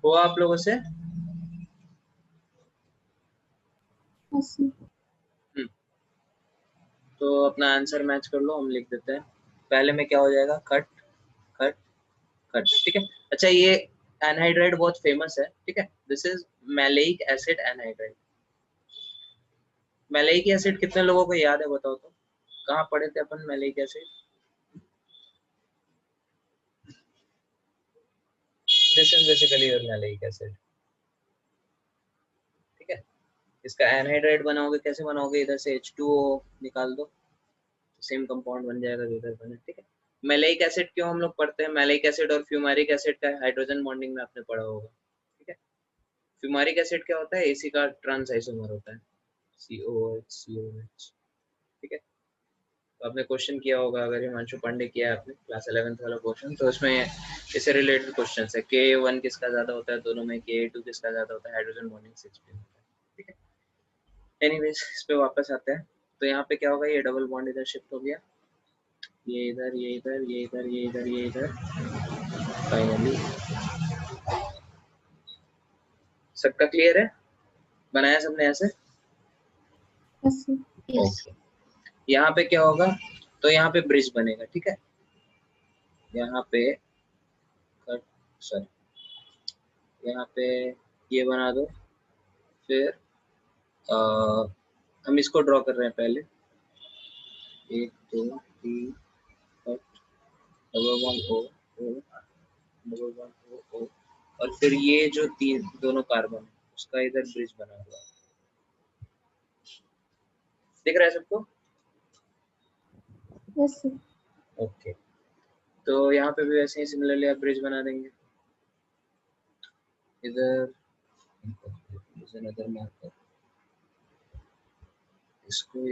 हुआ आप लोगों से? तो अपना आंसर मैच कर लो, हम लिख देते हैं। पहले में क्या हो जाएगा, कट कट कट, ठीक है। अच्छा, ये एनहाइड्राइड बहुत फेमस है, ठीक है। This is maleic acid anhydride. Maleic acid कितने लोगों को याद है, बताओ तो। कहाँ पढ़े थे अपन maleic acid? This is basically your malic acid, ठीक है। इसका एनहाइड्राइड बनाओगे, कैसे बनाओगे, इधर से H2O निकाल दो, सेम कंपाउंड बन जाएगा जो इधर बने, ठीक है। मैलिक एसिड क्यों हम लोग पढ़ते हैं, मैलिक एसिड और फ्यूमेरिक एसिड का हाइड्रोजन बॉन्डिंग में आपने पढ़ा होगा, ठीक है। फ्यूमेरिक एसिड क्या होता है, AC का ट्रांस आइसोमर होता है, COH, ठीक है। तो आपने क्वेश्चन किया होगा, अगर हिमांशु पांडे किया है आपने क्लास 11th वाला क्वेश्चन, तो उसमें इससे रिलेटेड क्वेश्चन है, Ka1 किसका ज्यादा होता है दोनों में, Ka2 किसका ज्यादा होता है, हाइड्रोजन बॉन्डिंग 6 पे होता है, ठीक है। एनीवेज इस पे वापस आते हैं, तो यहाँ पे क्या होगा, ये डबल बॉन्ड इधर शिफ्ट हो गया, ये इधर, ये इधर, ये इधर, ये इधर, ये इधर, फाइनली सबका क्लियर है, बनाया सबने ऐसे, यस सर। Yes. ओके। यहाँ पे क्या होगा, तो यहाँ पे ब्रिज बनेगा, ठीक है। यहाँ पे यहाँ पे ये बना दो, फिर हम इसको ड्रॉ कर रहे हैं पहले, 1 2 3 double bond O O, double bond O O, और फिर ये जो तीन दोनों कार्बन है उसका इधर ब्रिज बना हुआ है, दिख रहा है सबको, यस सर। ओके। तो यहाँ पे भी वैसे ही सिमिलरली आप ब्रिज बना देंगे, इधर इधर मार्कर, इसको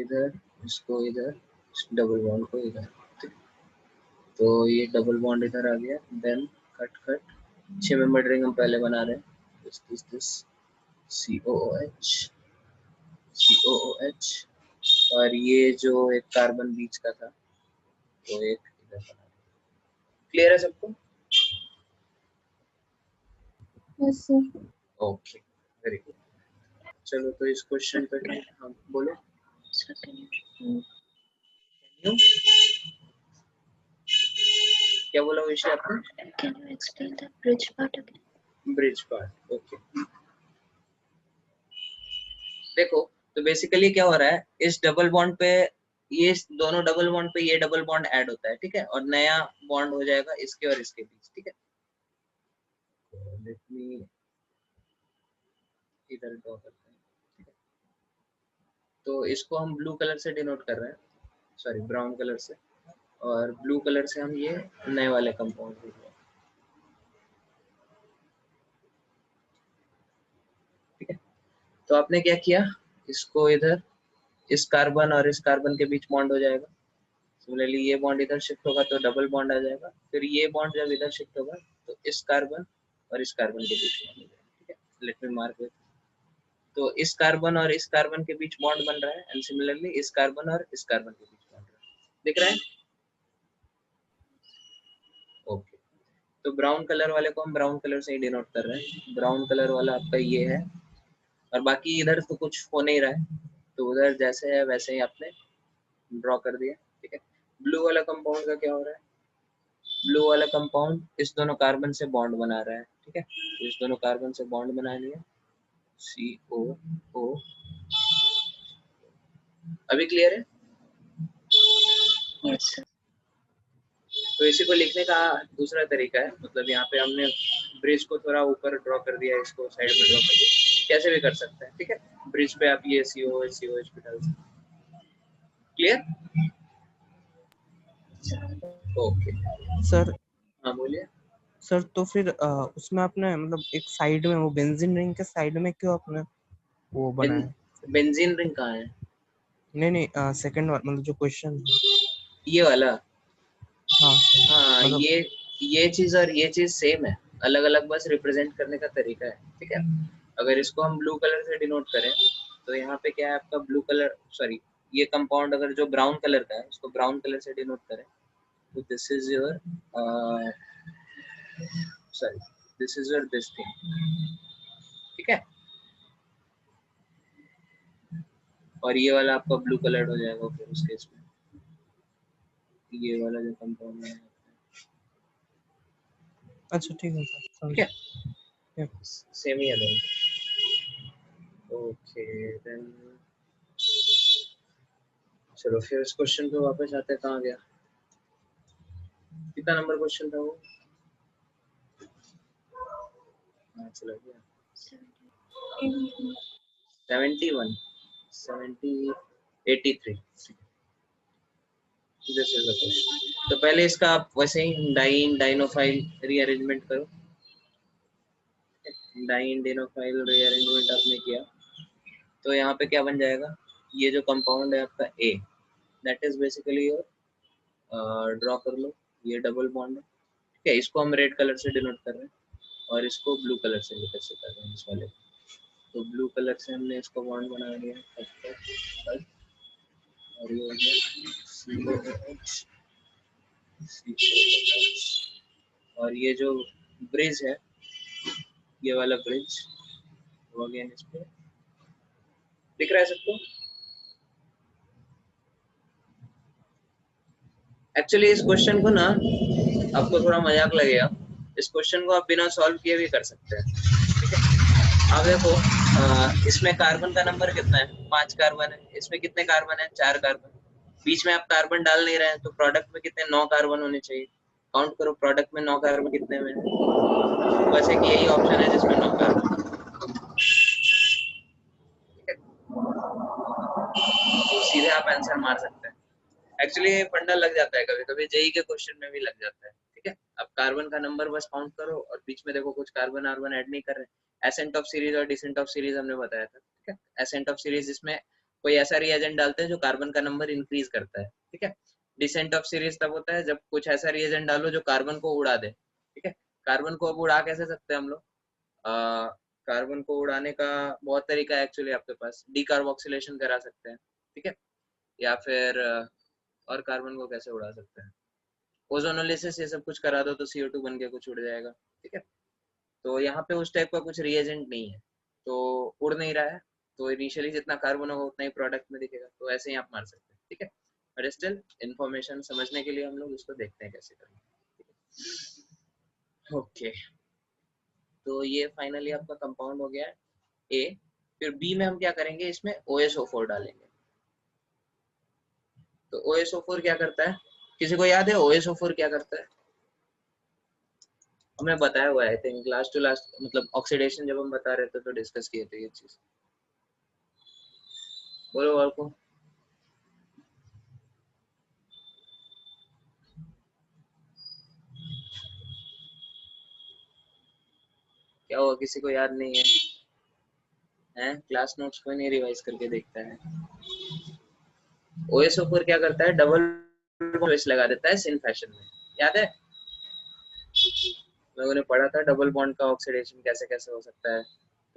इधर डबल बॉन्ड को इधर, तो ये डबल बॉन्ड इधर आ गया, देन कट 6 मेंबर रिंग हम पहले बना रहे हैं, दिस COOH, और ये जो एक कार्बन बीच का था तो एक इधर बना, क्लियर है सबको, yes sir. Okay very good. चलो तो इस क्वेश्चन पे हम बोलो, So can you क्यों क्या बोला विषय आपने, can you explain the bridge part again? Bridge part, okay. देखो तो बेसिकली क्या हो रहा है, इस डबल बॉन्ड पे ये दोनों डबल बॉन्ड पे ये डबल बॉन्ड ऐड होता है, ठीक है, और नया बॉन्ड हो जाएगा इसके और इसके बीच, ठीक है। लेट मी इधर ड्रॉ करते हैं, ठीक है। तो इसको हम ब्लू कलर से डिनोट कर रहे हैं, सॉरी ब्राउन कलर से, और ब्लू कलर से हम ये नए वाले कंपाउंड लिख रहे हैं, ठीक है। तो आपने क्या किया, इसको इधर इस कार्बन और इस कार्बन के बीच बॉन्ड हो जाएगा, सिमिलरली ये बॉन्ड इधर शिफ्ट होगा तो डबल बॉन्ड आ जाएगा, फिर ये बॉन्ड जब इधर शिफ्ट होगा तो इस कार्बन और इस कार्बन के बीच बॉन्ड हो जाएगा, ठीक है। लेट मी मार्क इट, तो इस कार्बन और इस कार्बन के बीच बॉन्ड बन रहा है, एंड सिमिलरली इस कार्बन और इस कार्बन के बीच बॉन्ड रहा है, दिख रहा है, ओके। तो ब्राउन कलर वाले को हम ब्राउन कलर से ही डिनोट कर रहे हैं, ब्राउन कलर वाला आपका ये है, और बाकी इधर तो कुछ हो नहीं रहा है, तो उधर जैसे है वैसे ही आपने ड्रॉ कर दिया, ठीक है। ब्लू वाला कंपाउंड का क्या हो रहा है, ब्लू वाला कंपाउंड इस दोनों कार्बन से बॉन्ड बना रहा है, ठीक है, तो इस दोनों कार्बन से बॉन्ड बना लिया, COO, अभी क्लियर है। Yes, sir. तो इसी को लिखने का दूसरा तरीका है, मतलब यहाँ पे हमने ब्रिज को थोड़ा ऊपर ड्रॉ कर दिया, इसको साइड में ड्रॉ कर दिया, कैसे भी कर सकते हैं, ठीक है। ब्रिज पे आप ये COH भी डाल सकते हैं, क्लियर, ओके। सर हाँ बोलिए, सर तो फिर उसमें आपने मतलब एक साइड में वो बेंजीन रिंग के साइड में क्यों आपने वो बनाया? बेंजीन रिंग कहाँ है, नहीं सेकंड मतलब जो क्वेश्चन है। ये वाला, हाँ सर हाँ मतलब ये चीज और ये चीज सेम है, अलग अलग बस रिप्रेजेंट करने का तरीका है, ठीक है। अगर इसको हम ब्लू कलर से डिनोट करें तो यहाँ पे क्या है आपका ब्लू कलर, सॉरी ये कंपाउंड अगर जो ब्राउन कलर का है उसको ब्राउन कलर से डिनोट करें तो this is your, sorry this is your this thing, ठीक है, और ये वाला आपका ब्लू कलर हो जाएगा फिर उस केस में, ये वाला जो कंपाउंड है, अच्छा ठीक है सर ठीक है, समझ सेम ही है दोनों, ओके देन चलो फिर इस क्वेश्चन पे वापस आते हैं, कहाँ गया, कितना नंबर क्वेश्चन था वो, हाँ चला गया 70. 71 70 83 दिस इज द क्वेश्चन। तो पहले इसका आप वैसे ही डाइन डाइनोफाइल रीअरेंजमेंट करो। डाइन डाइनोफाइल रीअरेंजमेंट आपने किया तो यहाँ पे क्या बन जाएगा, ये जो कंपाउंड है आपका A, that is basically your, draw कर लो, ये डबल बॉन्ड है, ठीक है। इसको हम रेड कलर से डिनोट कर रहे हैं और इसको ब्लू कलर से लेकर से कर रहे हैं इस वाले। तो ब्लू कलर से हमने इसको बॉन्ड बना दिया और ये हो गया COOH, और ये जो ब्रिज है, ये वाला ब्रिज वो अगेन इस पे दिख रहा है सबको। एक्चुअली इस क्वेश्चन को ना आपको थोड़ा मजाक लगेगा, इस क्वेश्चन को आप बिना सॉल्व किए भी कर सकते हैं, ठीक है। अब देखो इसमें कार्बन का नंबर कितना है, 5 कार्बन है, इसमें कितने कार्बन है, 4 कार्बन, बीच में आप कार्बन डाल नहीं रहे हैं तो प्रोडक्ट में कितने, 9 कार्बन होने चाहिए। काउंट करो प्रोडक्ट में 9 कार्बन कितने में है, बस एक यही ऑप्शन है जिसमें 9 कार्बन, तो सीधे आप आंसर मार सकते हैं। एक्चुअली ये फंडा लग जाता है कभी कभी, जेई के क्वेश्चन में भी लग जाता है, ठीक है। अब कार्बन का नंबर बस काउंट करो और बीच में देखो कुछ कार्बन आर्बन ऐड नहीं कर रहे। एसेंट ऑफ सीरीज और डिसेंट ऑफ सीरीज हमने बताया था, ठीक है। एसेंट ऑफ सीरीज जिसमें कोई ऐसा रिएजेंट डालते हैं जो कार्बन का नंबर इंक्रीज करता है, ठीक है। डिसेंट ऑफ सीरीज तब होता है जब कुछ ऐसा रिएजेंट डालो जो कार्बन को उड़ा दे, ठीक है। कार्बन को अब उड़ा कैसे सकते हैं हम लोग, कार्बन को उड़ाने का बहुत तरीका है एक्चुअली आपके पास, डीकार्बोक्सिलेशन करा सकते हैं, ठीक है। या फिर और कार्बन को कैसे उड़ा सकते हैं, ओजोनोलिसिस ये सब कुछ करा दो तो CO2 बन के कुछ उड़ जाएगा, ठीक है। तो यहाँ पे उस टाइप का कुछ रिएजेंट नहीं है तो उड़ नहीं रहा है, तो इनिशियली जितना कार्बन होगा उतना ही प्रोडक्ट में दिखेगा, तो ऐसे ही आप मार सकते हैं, ठीक है। बट स्टिल इन्फॉर्मेशन समझने के लिए हम लोग इसको देखते हैं कैसे करना, ओके। तो ये फाइनली आपका कंपाउंड हो गया है ए। फिर बी में हम क्या करेंगे, इसमें OSO4 डालेंगे। तो OSO4 क्या करता है, किसी को याद है OSO4 क्या करता है? हमने बताया हुआ है, I think last to last, मतलब ऑक्सीडेशन जब हम बता रहे थे तो डिस्कस किए थे ये चीज। बोलो और को, क्या हुआ, किसी को याद नहीं है? हैं, क्लास नोट्स को नहीं रिवाइज करके देखता है। OSO4 क्या करता है, डबल बॉन्ड लगा देता है सिन फैशन में, याद है? लोगों ने पढ़ा था डबल बॉन्ड का ऑक्सीडेशन कैसे कैसे हो सकता है।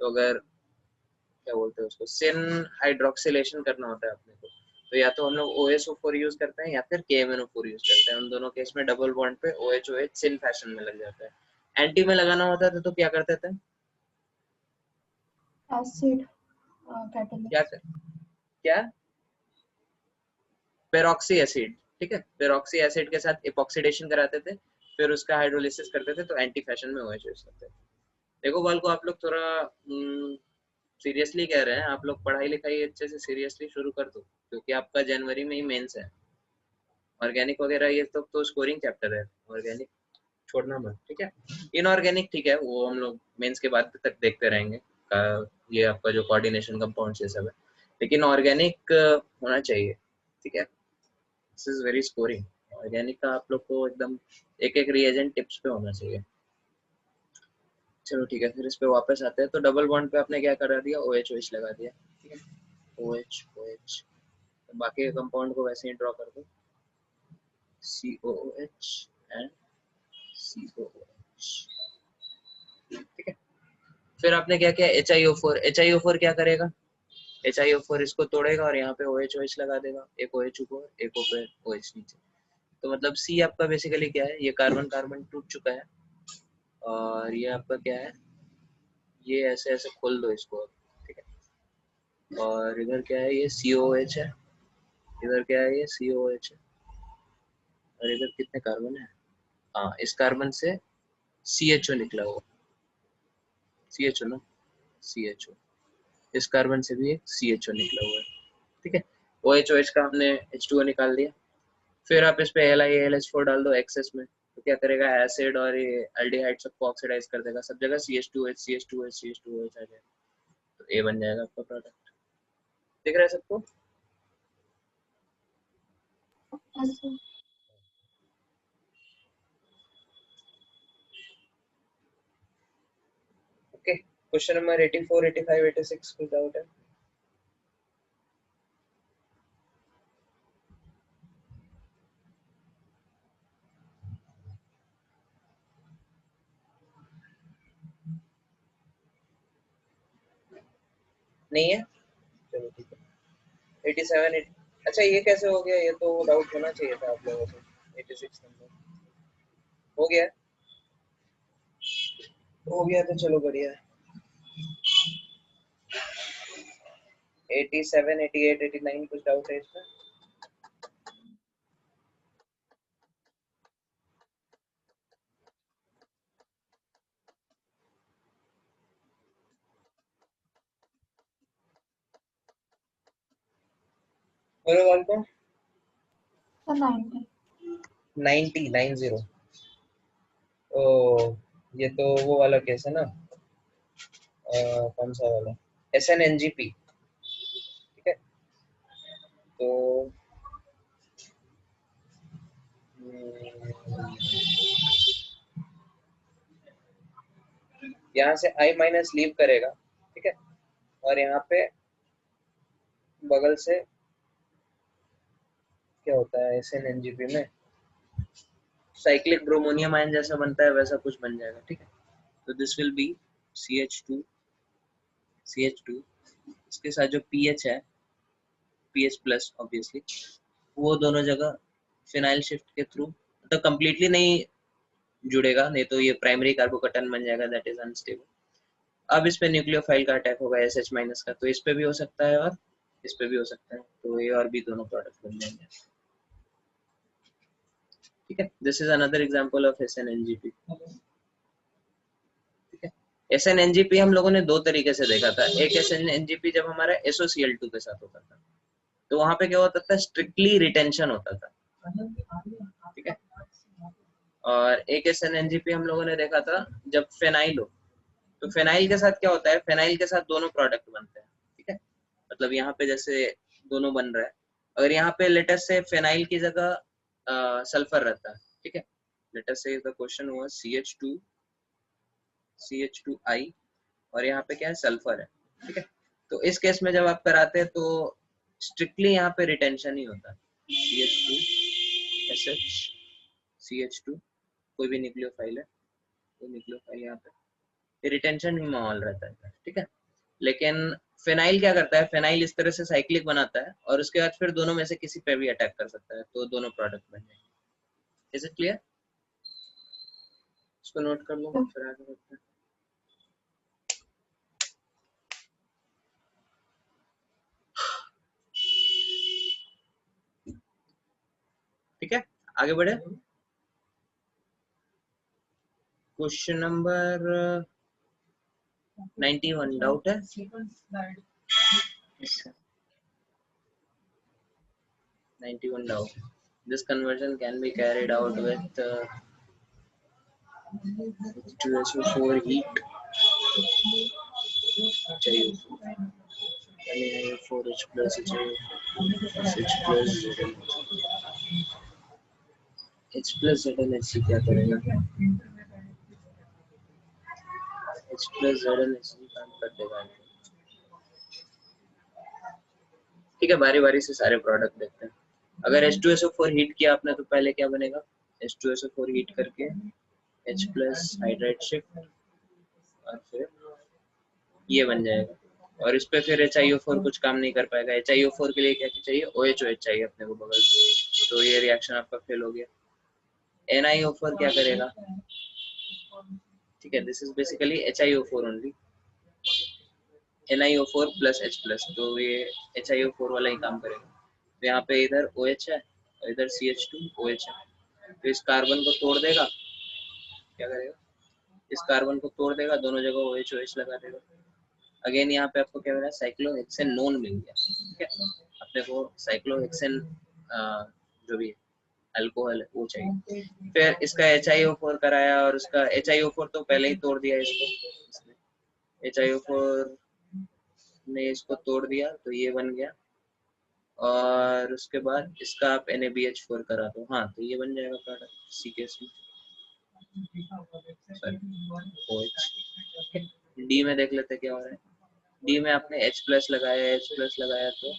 तो अगर क्या बोलते हैं उसको, सिन हाइड्रोक्सिलेशन करना होता है अपने को, तो या तो हम लोग OSO4 यूज करते हैं या फिर KMNO4 यूज करते हैं। उन दोनों केस में डबल बॉन्ड पे OH सिन फैशन में लग जाता है। एंटी में लगाना होता था तो क्या करते थे, एसिड क्या कैटलिस्ट। क्या, पेरोक्सी एसिड, ठीक है। पेरोक्सी एसिड के साथ इपॉक्सीडेशन कराते थे, फिर उसका हाइड्रोलिसिस करते थे, तो एंटी फैशन में OH यूज करते थे। देखो बाल को आप लोग थोड़ा सीरियसली कह रहे हैं, आप लोग पढ़ाई लिखाई अच्छे से सीरियसली शुरू कर दो, क्योंकि आपका जनवरी में ही मेंस है। ऑर्गेनिक वगैरह ये तो स्कोरिंग चैप्टर है, ऑर्गेनिक छोड़ना मत, ठीक है। इनऑर्गेनिक ठीक है, वो हम लोग मेंस के बाद तक देखते रहेंगे, ये आपका जो कोऑर्डिनेशन कंपाउंड्स ये सब है, लेकिन ऑर्गेनिक होना चाहिए, ठीक है। This is very scoring. Organic का आप लोग को एकदम एक एक रिएजेंट टिप्स पे होना चाहिए। चलो ठीक है, फिर इस पे वापस आते हैं। तो डबल बॉन्ड पे आपने क्या करा दिया, OH लगा दिया, ठीक है। OH तो बाकी के कंपाउंड को वैसे ही ड्रॉ कर दो, COOH एंड COOH, ठीक है। फिर आपने क्या किया, HiO4 क्या करेगा, HiO4 इसको तोड़ेगा और यहाँ पे OH लगा देगा, एक OH ऊपर एक ऊपर OH नीचे। तो मतलब C आपका बेसिकली क्या है, ये कार्बन कार्बन टूट चुका है और ये आपका क्या है, ये ऐसे ऐसे खोल दो इसको, ठीक है। और इधर क्या है, ये COH है, इधर क्या है, ये COH है, और इधर कितने कार्बन है, हाँ इस कार्बन से CHO निकला हुआ, CHO ना, CHO, इस कार्बन से भी एक CHO निकला हुआ है, ठीक है। OH का हमने H2O निकाल दिया। फिर आप इस पे LiAlH4 डाल दो एक्सेस में, तो क्या करेगा, एसिड और ये एल्डिहाइड सबको ऑक्सीडाइज कर देगा, सब जगह CH2H CH2H CH2OH आ जाएगा, तो A बन जाएगा आपका प्रोडक्ट। दिख रहा है सबको? ऐसे ओके, क्वेश्चन नंबर 84, 85, 86 कुछ डाउट है? नहीं है? चलो ठीक है। 87, अच्छा ये कैसे हो गया? ये तो डाउट होना चाहिए था आप लोगों को। 86 नंबर हो गया? हो गया तो चलो बढ़िया है। 87, 88, 89 कुछ डाउट है इसमें? बोलो वाल को। 90 90, 90। ओ, ये तो वो वाला केस है ना, कौन सा वाला, SNNGP, ठीक है। तो यहाँ से I माइनस लीव करेगा, ठीक है, और यहाँ पे बगल से क्या होता है SNNGP में, साइक्लिक ब्रोमोनियम आयन जैसा बनता है वैसा कुछ बन जाएगा, ठीक है। तो this will be CH2 CH2, इसके साथ जो pH है, pH प्लस ऑब्वियसली, वो दोनों जगह फिनाइल शिफ्ट के थ्रू, तो कंप्लीटली नहीं जुड़ेगा, नहीं तो ये प्राइमरी कार्बोकटन बन जाएगा, दैट इज अनस्टेबल। अब इस पे न्यूक्लियोफाइल का अटैक होगा SH माइनस का, तो इस पे भी हो सकता है और इस पे भी हो सकता है, तो A और B दोनों प्रोडक्ट बन जाएंगे, ठीक है। This is another example of SNNGP, ठीक है। SNNGP हम लोगों ने दो तरीके से देखा था। एक SNNGP जब हमारा SOCl2 के साथ होता था, तो वहां पे क्या होता था, स्ट्रिक्टली रिटेंशन होता था, ठीक है। और एक SNNGP हम लोगों ने देखा था जब फेनाइल हो, तो फेनाइल के साथ क्या होता है, फेनाइल के साथ दोनों प्रोडक्ट बनते हैं, ठीक है। मतलब यहाँ पे जैसे दोनों बन रहा है, अगर यहाँ पे लेटेस्ट से फेनाइल की जगह सल्फर रहता है, ठीक है। लेटेस्ट से द क्वेश्चन हुआ CH2I और यहाँ पे क्या है, सल्फर है, ठीक है। तो इस केस में जब आप कराते हैं तो स्ट्रिक्टली यहाँ पे रिटेंशन ही होता है, CH2SH CH2, कोई भी न्यूक्लियोफाइल है, तो न्यूक्लियोफाइल यहाँ पे रिटेंशन ही माहौल रहता है, ठीक है। लेकिन फेनाइल क्या करता है, फेनाइल इस तरह से साइक्लिक बनाता है और उसके बाद फिर दोनों में से किसी पे भी अटैक कर सकता है, तो दोनों प्रोडक्ट बन जाएंगे। Is it clear? इसको नोट कर लो, फिर आगे बढ़ते हैं। ठीक है, आगे बढ़े। क्वेश्चन नंबर 91 डाउट है? Yes, sir. 91 doubt. This conversion can be carried out with H2SO4 heat. HIO4H plus H plus H plus ZnHC क्या करेगा? H plus ZnHC काम कर देगा, ठीक है। बारी बारी से सारे प्रोडक्ट देखते हैं। अगर H2SO4 हीट किया आपने तो पहले क्या बनेगा, H2SO4 हीट करके H प्लस हाइड्राइड शिफ्ट और फिर ये बन जाएगा, और इस पे फिर HiO4 कुछ काम नहीं कर पाएगा। HiO4 के लिए क्या चाहिए, OH चाहिए अपने को बगल, तो ये रिएक्शन आपका फेल हो गया। NiO4 क्या करेगा, ठीक है, this is basically HiO4 only, NiO4 plus H plus, तो ये HiO4 वाला ही काम करेगा। तो यहाँ पे इधर OH है और इधर CH2OH है, तो इस कार्बन को तोड़ देगा, क्या करेगा, इस कार्बन को तोड़ देगा, दोनों जगह OH लगा देगा। अगेन यहाँ पे आपको क्या मिला, साइक्लोहेक्सेन नोन मिल गया, ठीक है। अपने को साइक्लोहेक्सेन जो भी है अल्कोहल है वो चाहिए। फिर इसका HiO4 कराया और उसका HiO4 तो पहले ही तोड़ दिया इसको, HiO4 ने इसको तोड़ दिया तो ये बन गया। और उसके बाद इसका आप NaBH4 करा दो, हाँ तो ये बन जाएगा प्रोडक्ट इसी केस में। डी में देख लेते क्या हो रहा है। डी में आपने H+ लगाया, H+ लगाया तो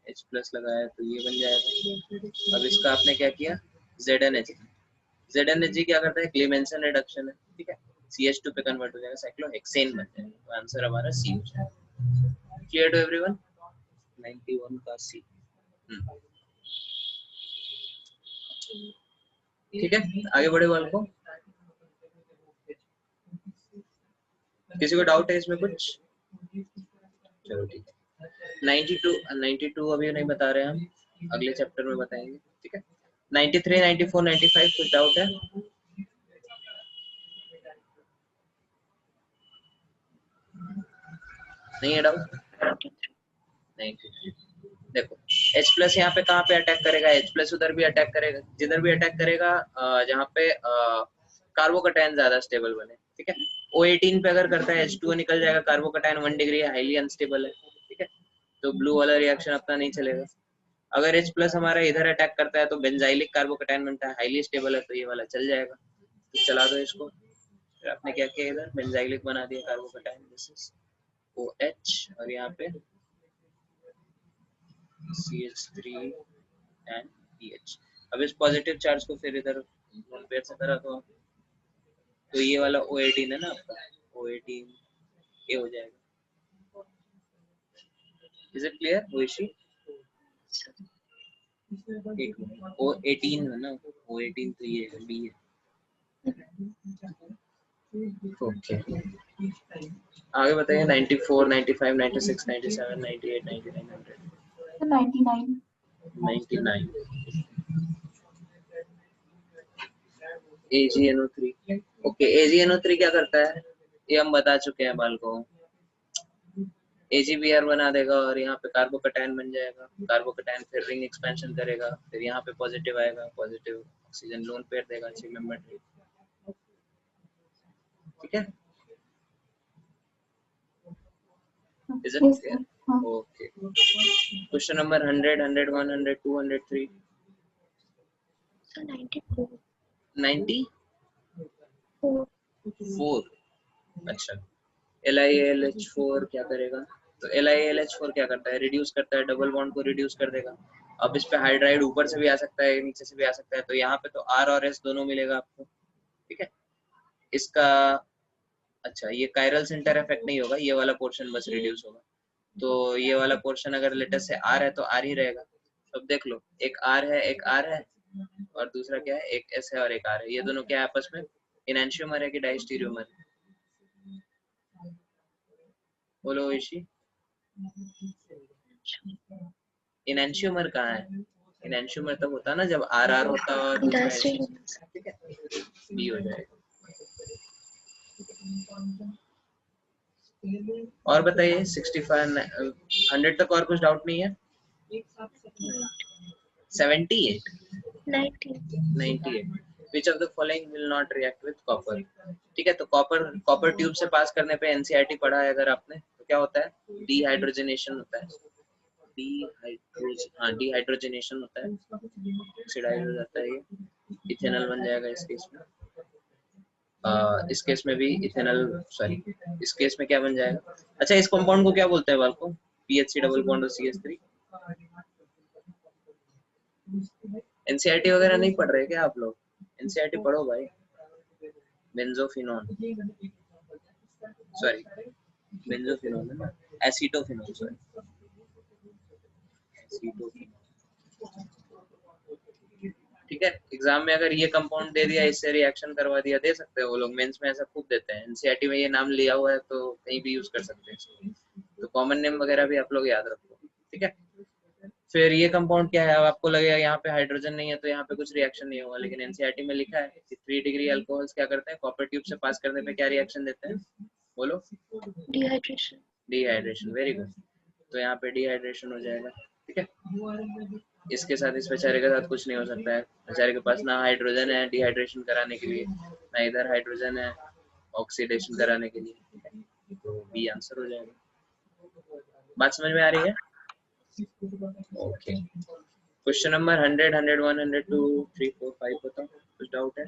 H+ लगाया तो ये बन जाएगा। अब इसका आपने क्या किया, ZnHg। ZnHg क्या करता है, क्लेमेंसन रिडक्शन है, ठीक है, CH2 पे कन्वर्ट हो जाएगा, साइक्लोहेक्सेन बन जाएगा। तो आंसर हमारा सी हो जाएगा। Clear to everyone? 91 का सी। ठीक है, आगे बढ़े बालकों। किसी को डाउट है इसमें कुछ? चलो ठीक है। 92 अभी नहीं बता रहे हम, अगले चैप्टर में बताएंगे, ठीक है। 93, 94, 95 कुछ डाउट है? नहीं है डाउट? 93 देखो H+ यहाँ पे कहाँ पे अटैक करेगा, H+ उधर भी अटैक करेगा, जिधर भी अटैक करेगा जहाँ पे कार्बोकैटायन ज्यादा स्टेबल बने, ठीक है। O18 पे अगर करता है H2O निकल जाएगा, कार्बोकैटायन 1 डिग्री हाईली अनस्टेबल है, ठीक है, तो ब्लू वाला रिएक्शन अपना नहीं चलेगा। अगर H+ हमारा इधर अटैक करता है तो बेंजाइलिक कार्बोकैटायन बनता है, हाईली स्टेबल है, तो ये वाला चल जाएगा। तो चला दो इसको। फिर आपने क्या किया, इधर बेंजाइलिक बना दिया कार्बोकैटायन, दिस इज OH और यहाँ पे CH3 एंड PH। अब इस पॉजिटिव चार्ज को फिर इधर पेयर से करा तो ये वाला O18 है ना आपका, O18 ये हो जाएगा। Is it clear वैशी? O18 है ना, O18 तो ये है, B है। ओके आगे बताइए। 94, 95, 96, 97, 98, 99, 100। 99 AgNO3। ओके AgNO3 क्या करता है ये हम बता चुके हैं बालकों। AgBr बना देगा और यहाँ पे कार्बोकैटायन बन जाएगा, कार्बोकैटायन फिर रिंग एक्सपेंशन करेगा, फिर यहाँ पे पॉजिटिव आएगा, पॉजिटिव ऑक्सीजन लोन पेयर देगा, 6 मेंबर ट्री, ठीक है। Is it clear? Okay. Question number 100, 101, 102, 103. So 94. 94. अच्छा LiAlH4 क्या करेगा, तो LiAlH4 क्या करता है, रिड्यूस करता है, डबल बॉन्ड को रिड्यूस कर देगा। अब इस पे हाइड्राइड ऊपर से भी आ सकता है, नीचे से भी आ सकता है, तो यहाँ पे तो R और S दोनों मिलेगा आपको, ठीक है। इसका अच्छा ये कायरल सेंटर इफेक्ट नहीं होगा, ये वाला पोर्शन बस रिड्यूस होगा। तो ये वाला पोर्शन अगर लेटेस्ट से R है तो R ही रहेगा। अब देख लो, एक R है, एक R है, और दूसरा क्या है, एक S है और एक R है। ये दोनों क्या है आपस में, इनैंशियोमर है कि डायस्टीरियोमर? बोलो ईशी, इनैंशियोमर कहाँ है? इनैंशियोमर तब होता है ना जब RR होता है और दूसरा S, ठीक है, B हो जाएगा। और बताइए 65, 100 तक और कुछ डाउट नहीं है? 78, 98, which of the following will not react with copper? ठीक है, तो कॉपर ट्यूब से पास करने पे NCERT पढ़ा है अगर आपने, तो क्या होता है, डिहाइड्रोजनेशन होता है, डिहाइड्रोजनेशन होता है, ऑक्सीडाइज हो जाता है, ये इथेनॉल बन जाएगा इस केस में। इस केस में भी इथेनॉल, सॉरी इस केस में क्या बन जाएगा। अच्छा इस कंपाउंड को क्या बोलते हैं बालकों, PHC डबल बॉन्ड और CH3। NCERT वगैरह नहीं पढ़ रहे क्या आप लोग? NCERT पढ़ो भाई। बेंजोफिनॉन, सॉरी बेंजोफिनॉन है ना, एसीटोफिनॉन, सॉरी एसीटोफिनॉन, ठीक है। एग्जाम में अगर ये कंपाउंड दे दिया, इससे रिएक्शन करवा दिया, दे सकते हैं वो लोग, मेंस में ऐसा खूब देते हैं। NCERT में ये नाम लिया हुआ है तो कहीं भी यूज कर सकते हैं, तो कॉमन नेम वगैरह भी आप लोग याद रखो, ठीक है। फिर ये कंपाउंड क्या है, अब आपको लगेगा यहाँ पे हाइड्रोजन नहीं है तो यहाँ पे कुछ रिएक्शन नहीं होगा, लेकिन NCERT में लिखा है कि 3 डिग्री अल्कोहल्स क्या करते हैं, कॉपर ट्यूब से पास करने पे क्या रिएक्शन देते हैं, बोलो। Dehydration, very good. तो यहाँ पे डिहाइड्रेशन हो जाएगा, ठीक है। इसके साथ इस बेचारे के साथ कुछ नहीं हो सकता है, बेचारे के पास ना हाइड्रोजन है डिहाइड्रेशन कराने के लिए, ना इधर हाइड्रोजन है ऑक्सीडेशन कराने के लिए, तो बी आंसर हो जाएगा। बात समझ में आ रही है? ओके, क्वेश्चन नंबर 100, 101, 102, 3, 4, 5 बताओ, कुछ डाउट है?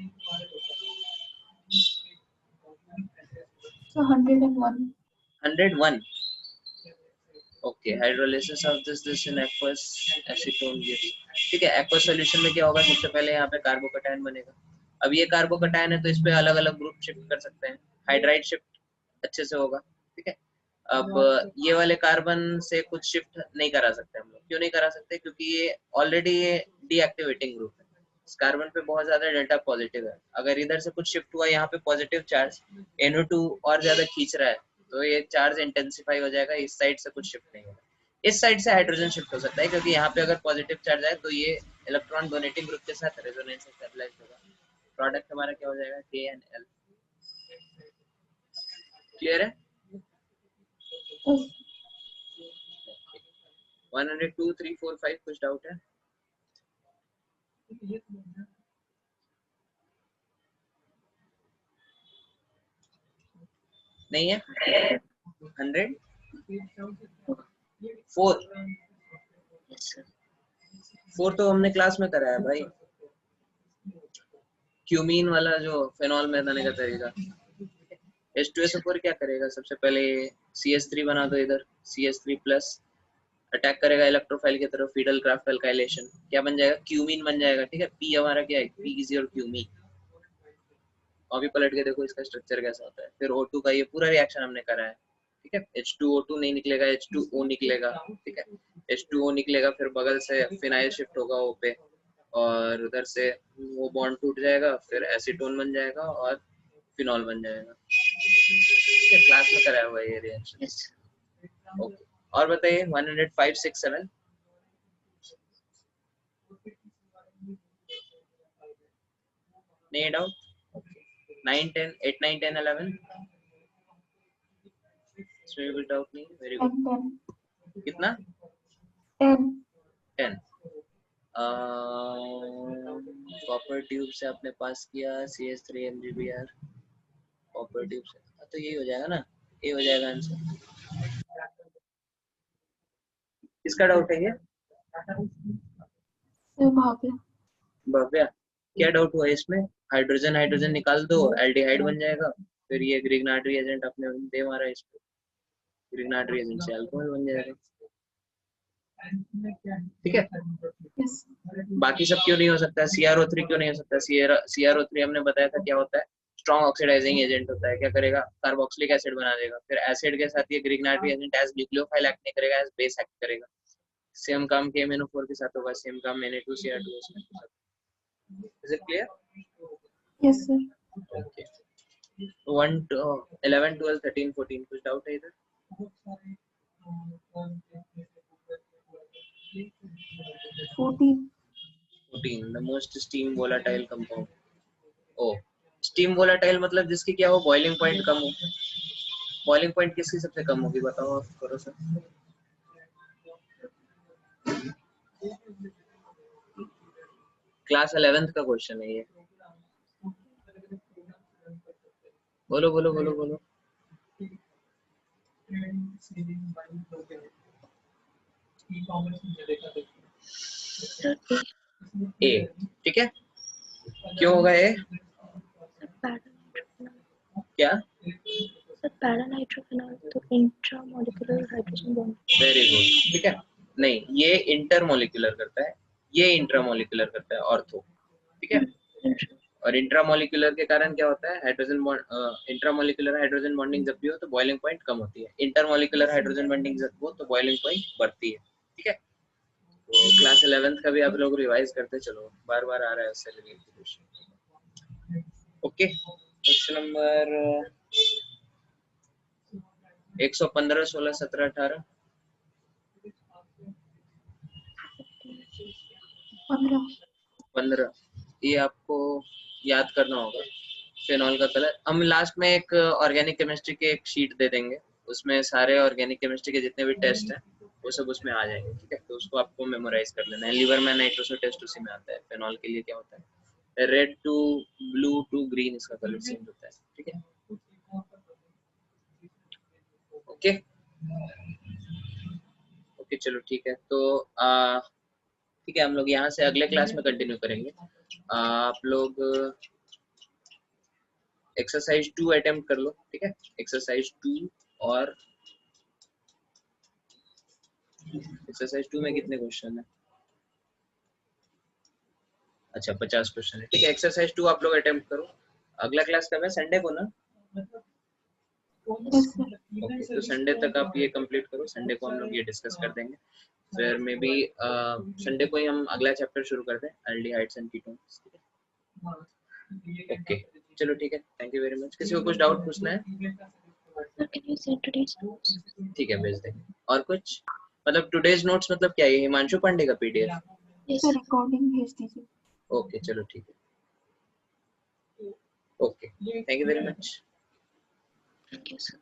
So 101. 101, okay, hydrolysis of this in aqueous acetone gives, ठीक है। एक्वस सॉल्यूशन में क्या होगा, सबसे पहले यहाँ पे कार्बोकैटायन बनेगा। अब ये कार्बोकैटायन है तो इस पे अलग अलग ग्रुप शिफ्ट कर सकते हैं, हाइड्राइड शिफ्ट अच्छे से होगा, ठीक है। अब ये वाले कार्बन से कुछ शिफ्ट नहीं करा सकते हम लोग, क्यों नहीं करा सकते, क्योंकि ये ऑलरेडी ये डीएक्टिवेटिंग ग्रुप है, इस कार्बन पे बहुत ज्यादा डेल्टा पॉजिटिव है। अगर इधर से कुछ शिफ्ट हुआ यहाँ पे पॉजिटिव चार्ज, NO2 और ज्यादा खींच रहा है तो ये चार्ज इंटेंसिफाई हो जाएगा, इस साइड से कुछ शिफ्ट नहीं होगा। इस साइड से हाइड्रोजन शिफ्ट हो सकता है, क्योंकि यहाँ पे अगर पॉजिटिव चार्ज आए तो ये इलेक्ट्रॉन डोनेटिंग ग्रुप के साथ रेजोनेंस स्टेबलाइज होगा, प्रोडक्ट हमारा क्या हो जाएगा, KNL। क्लियर है? Yes. 102, 3, 4, 5 कुछ डाउट है? नहीं है? 100, 4, Yes, sir. 4 तो हमने क्लास में कराया भाई, क्यूमीन वाला जो फेनॉल में बनाने का तरीका। H2SO4 क्या करेगा, सबसे पहले CH3 बना दो, इधर CH3 प्लस अटैक करेगा इलेक्ट्रोफाइल की तरफ, फीडल क्राफ्ट अल्काइलेशन, क्या बन जाएगा, क्यूमीन बन जाएगा, ठीक है। P हमारा क्या है, P इज योर क्यूमीन। अभी पलट के देखो इसका स्ट्रक्चर कैसा होता है। फिर O2 का ये पूरा रिएक्शन हमने करा है, ठीक है। H2O2 नहीं निकलेगा, H2O निकलेगा, ठीक है। H2O निकलेगा, फिर बगल से फिनाइल शिफ्ट होगा O पे, और उधर से वो बॉन्ड टूट जाएगा, फिर एसीटोन बन जाएगा और फिनॉल बन जाएगा, ठीक है। क्लास में कराया हुआ है ये रिएक्शन। Yes. ओके, और बताइए 105, 6, 7 नहीं डाउट? 9, 10, 8, 9, 10, 11 इसमें भी डाउट नहीं, वेरी गुड। 10. कितना? 10. 10। कॉपर ट्यूब से आपने पास किया, CH3 MgBr कॉपर ट्यूब से, तो यही हो जाएगा ना, ये हो जाएगा आंसर। किसका डाउट है ये? So भाग्य. भव्या, क्या डाउट हुआ इसमें? हाइड्रोजन हाइड्रोजन निकाल दो, एल्डिहाइड बन जाएगा, फिर ये ग्रिग्नार्ड रिएजेंट अपने दे मारा इस पे, ग्रिग्नार्ड रिएजेंट से अल्कोहल बन जाएगा, ठीक है। Yes. बाकी सब क्यों नहीं हो सकता, CrO3 क्यों नहीं हो सकता? CrO3 हमने बताया था क्या होता है, स्ट्रॉन्ग ऑक्सीडाइजिंग एजेंट होता है, क्या करेगा, कार्बोक्सिलिक एसिड बना देगा, फिर एसिड के साथ ये Grignard reagent as nucleophile act नहीं करेगा, एज बेस एक्ट करेगा। सेम काम KMnO4 के साथ होगा, सेम काम Na2Cr2 के साथ। Is it clear? Yes, sir. Okay, 1 to 11, 12, 13, 14 कुछ डाउट है इधर? 14. 14, the most steam volatile compound। O, steam volatile मतलब जिसकी क्या हो, बॉइलिंग पॉइंट कम हो। बॉइलिंग पॉइंट किसकी सबसे कम होगी, बताओ आप, करो सर। क्लास 11th का क्वेश्चन है ये, बोलो बोलो बोलो बोलो। Sir, A. ए, ठीक है, क्यों होगा ए? Sir, para-nitrophenol. क्या? Sir, para-nitrophenol तो intramolecular hydrogen bond. Very good, ठीक है। नहीं, ये इंटरमोलिकुलर करता है, ये इंट्रामोलिकुलर करता है, ऑर्थो, ठीक है। और इंट्रामोलिकुलर के कारण क्या होता है, hydrogen bond, intramolecular hydrogen bonding जब भी हो तो बॉइलिंग पॉइंट कम होती है, इंटरमोलिकुलर हाइड्रोजन बॉन्डिंग जब हो तो बॉइलिंग पॉइंट बढ़ती है, ठीक है। तो क्लास 11th का भी आप लोग रिवाइज करते चलो, बार बार आ रहा है उससे related question. Okay, question number 115, 16, 17, 18 15, ये आपको याद करना होगा। फेनॉल का कलर हम लास्ट में एक ऑर्गेनिक केमिस्ट्री की एक शीट दे देंगे, उसमें सारे ऑर्गेनिक केमिस्ट्री के जितने भी टेस्ट हैं वो सब उसमें आ जाएंगे, ठीक है। तो उसको आपको मेमोराइज कर लेना है। लीवर में नाइट्रोसो टेस्ट उसी में आता है। फेनॉल के लिए क्या होता है, red to blue to green इसका कलर चेंज होता है, ठीक है। ओके ओके चलो ठीक है। तो ठीक है, हम लोग यहाँ से अगले क्लास में कंटिन्यू करेंगे। आप लोग एक्सरसाइज 2 अटेम्प्ट कर लो, ठीक है। एक्सरसाइज 2 और एक्सरसाइज 2 में कितने क्वेश्चन है? अच्छा 50 क्वेश्चन है, ठीक है। एक्सरसाइज 2 आप लोग अटेम्प्ट करो। अगला क्लास कब है? संडे को ना? Yes sir. ओके, तो संडे तक आप ये कंप्लीट करो। संडे को हम लोग ये डिस्कस कर देंगे। फिर मे बी संडे को ही हम अगला चैप्टर शुरू करते हैं, एल्डिहाइड्स एंड कीटोन्स, ठीक है। ओके चलो ठीक है, थैंक यू वेरी मच। किसी को कुछ डाउट पूछना है? Sir, can you send today's notes? ठीक है, भेज देंगे। और कुछ मतलब टुडेज नोट्स मतलब क्या है? हिमांशु पांडे का PDF? Yes, sir sir. Recording भेज दीजिए। ओके चलो ठीक है। Okay thank you very much. Thank you, sir.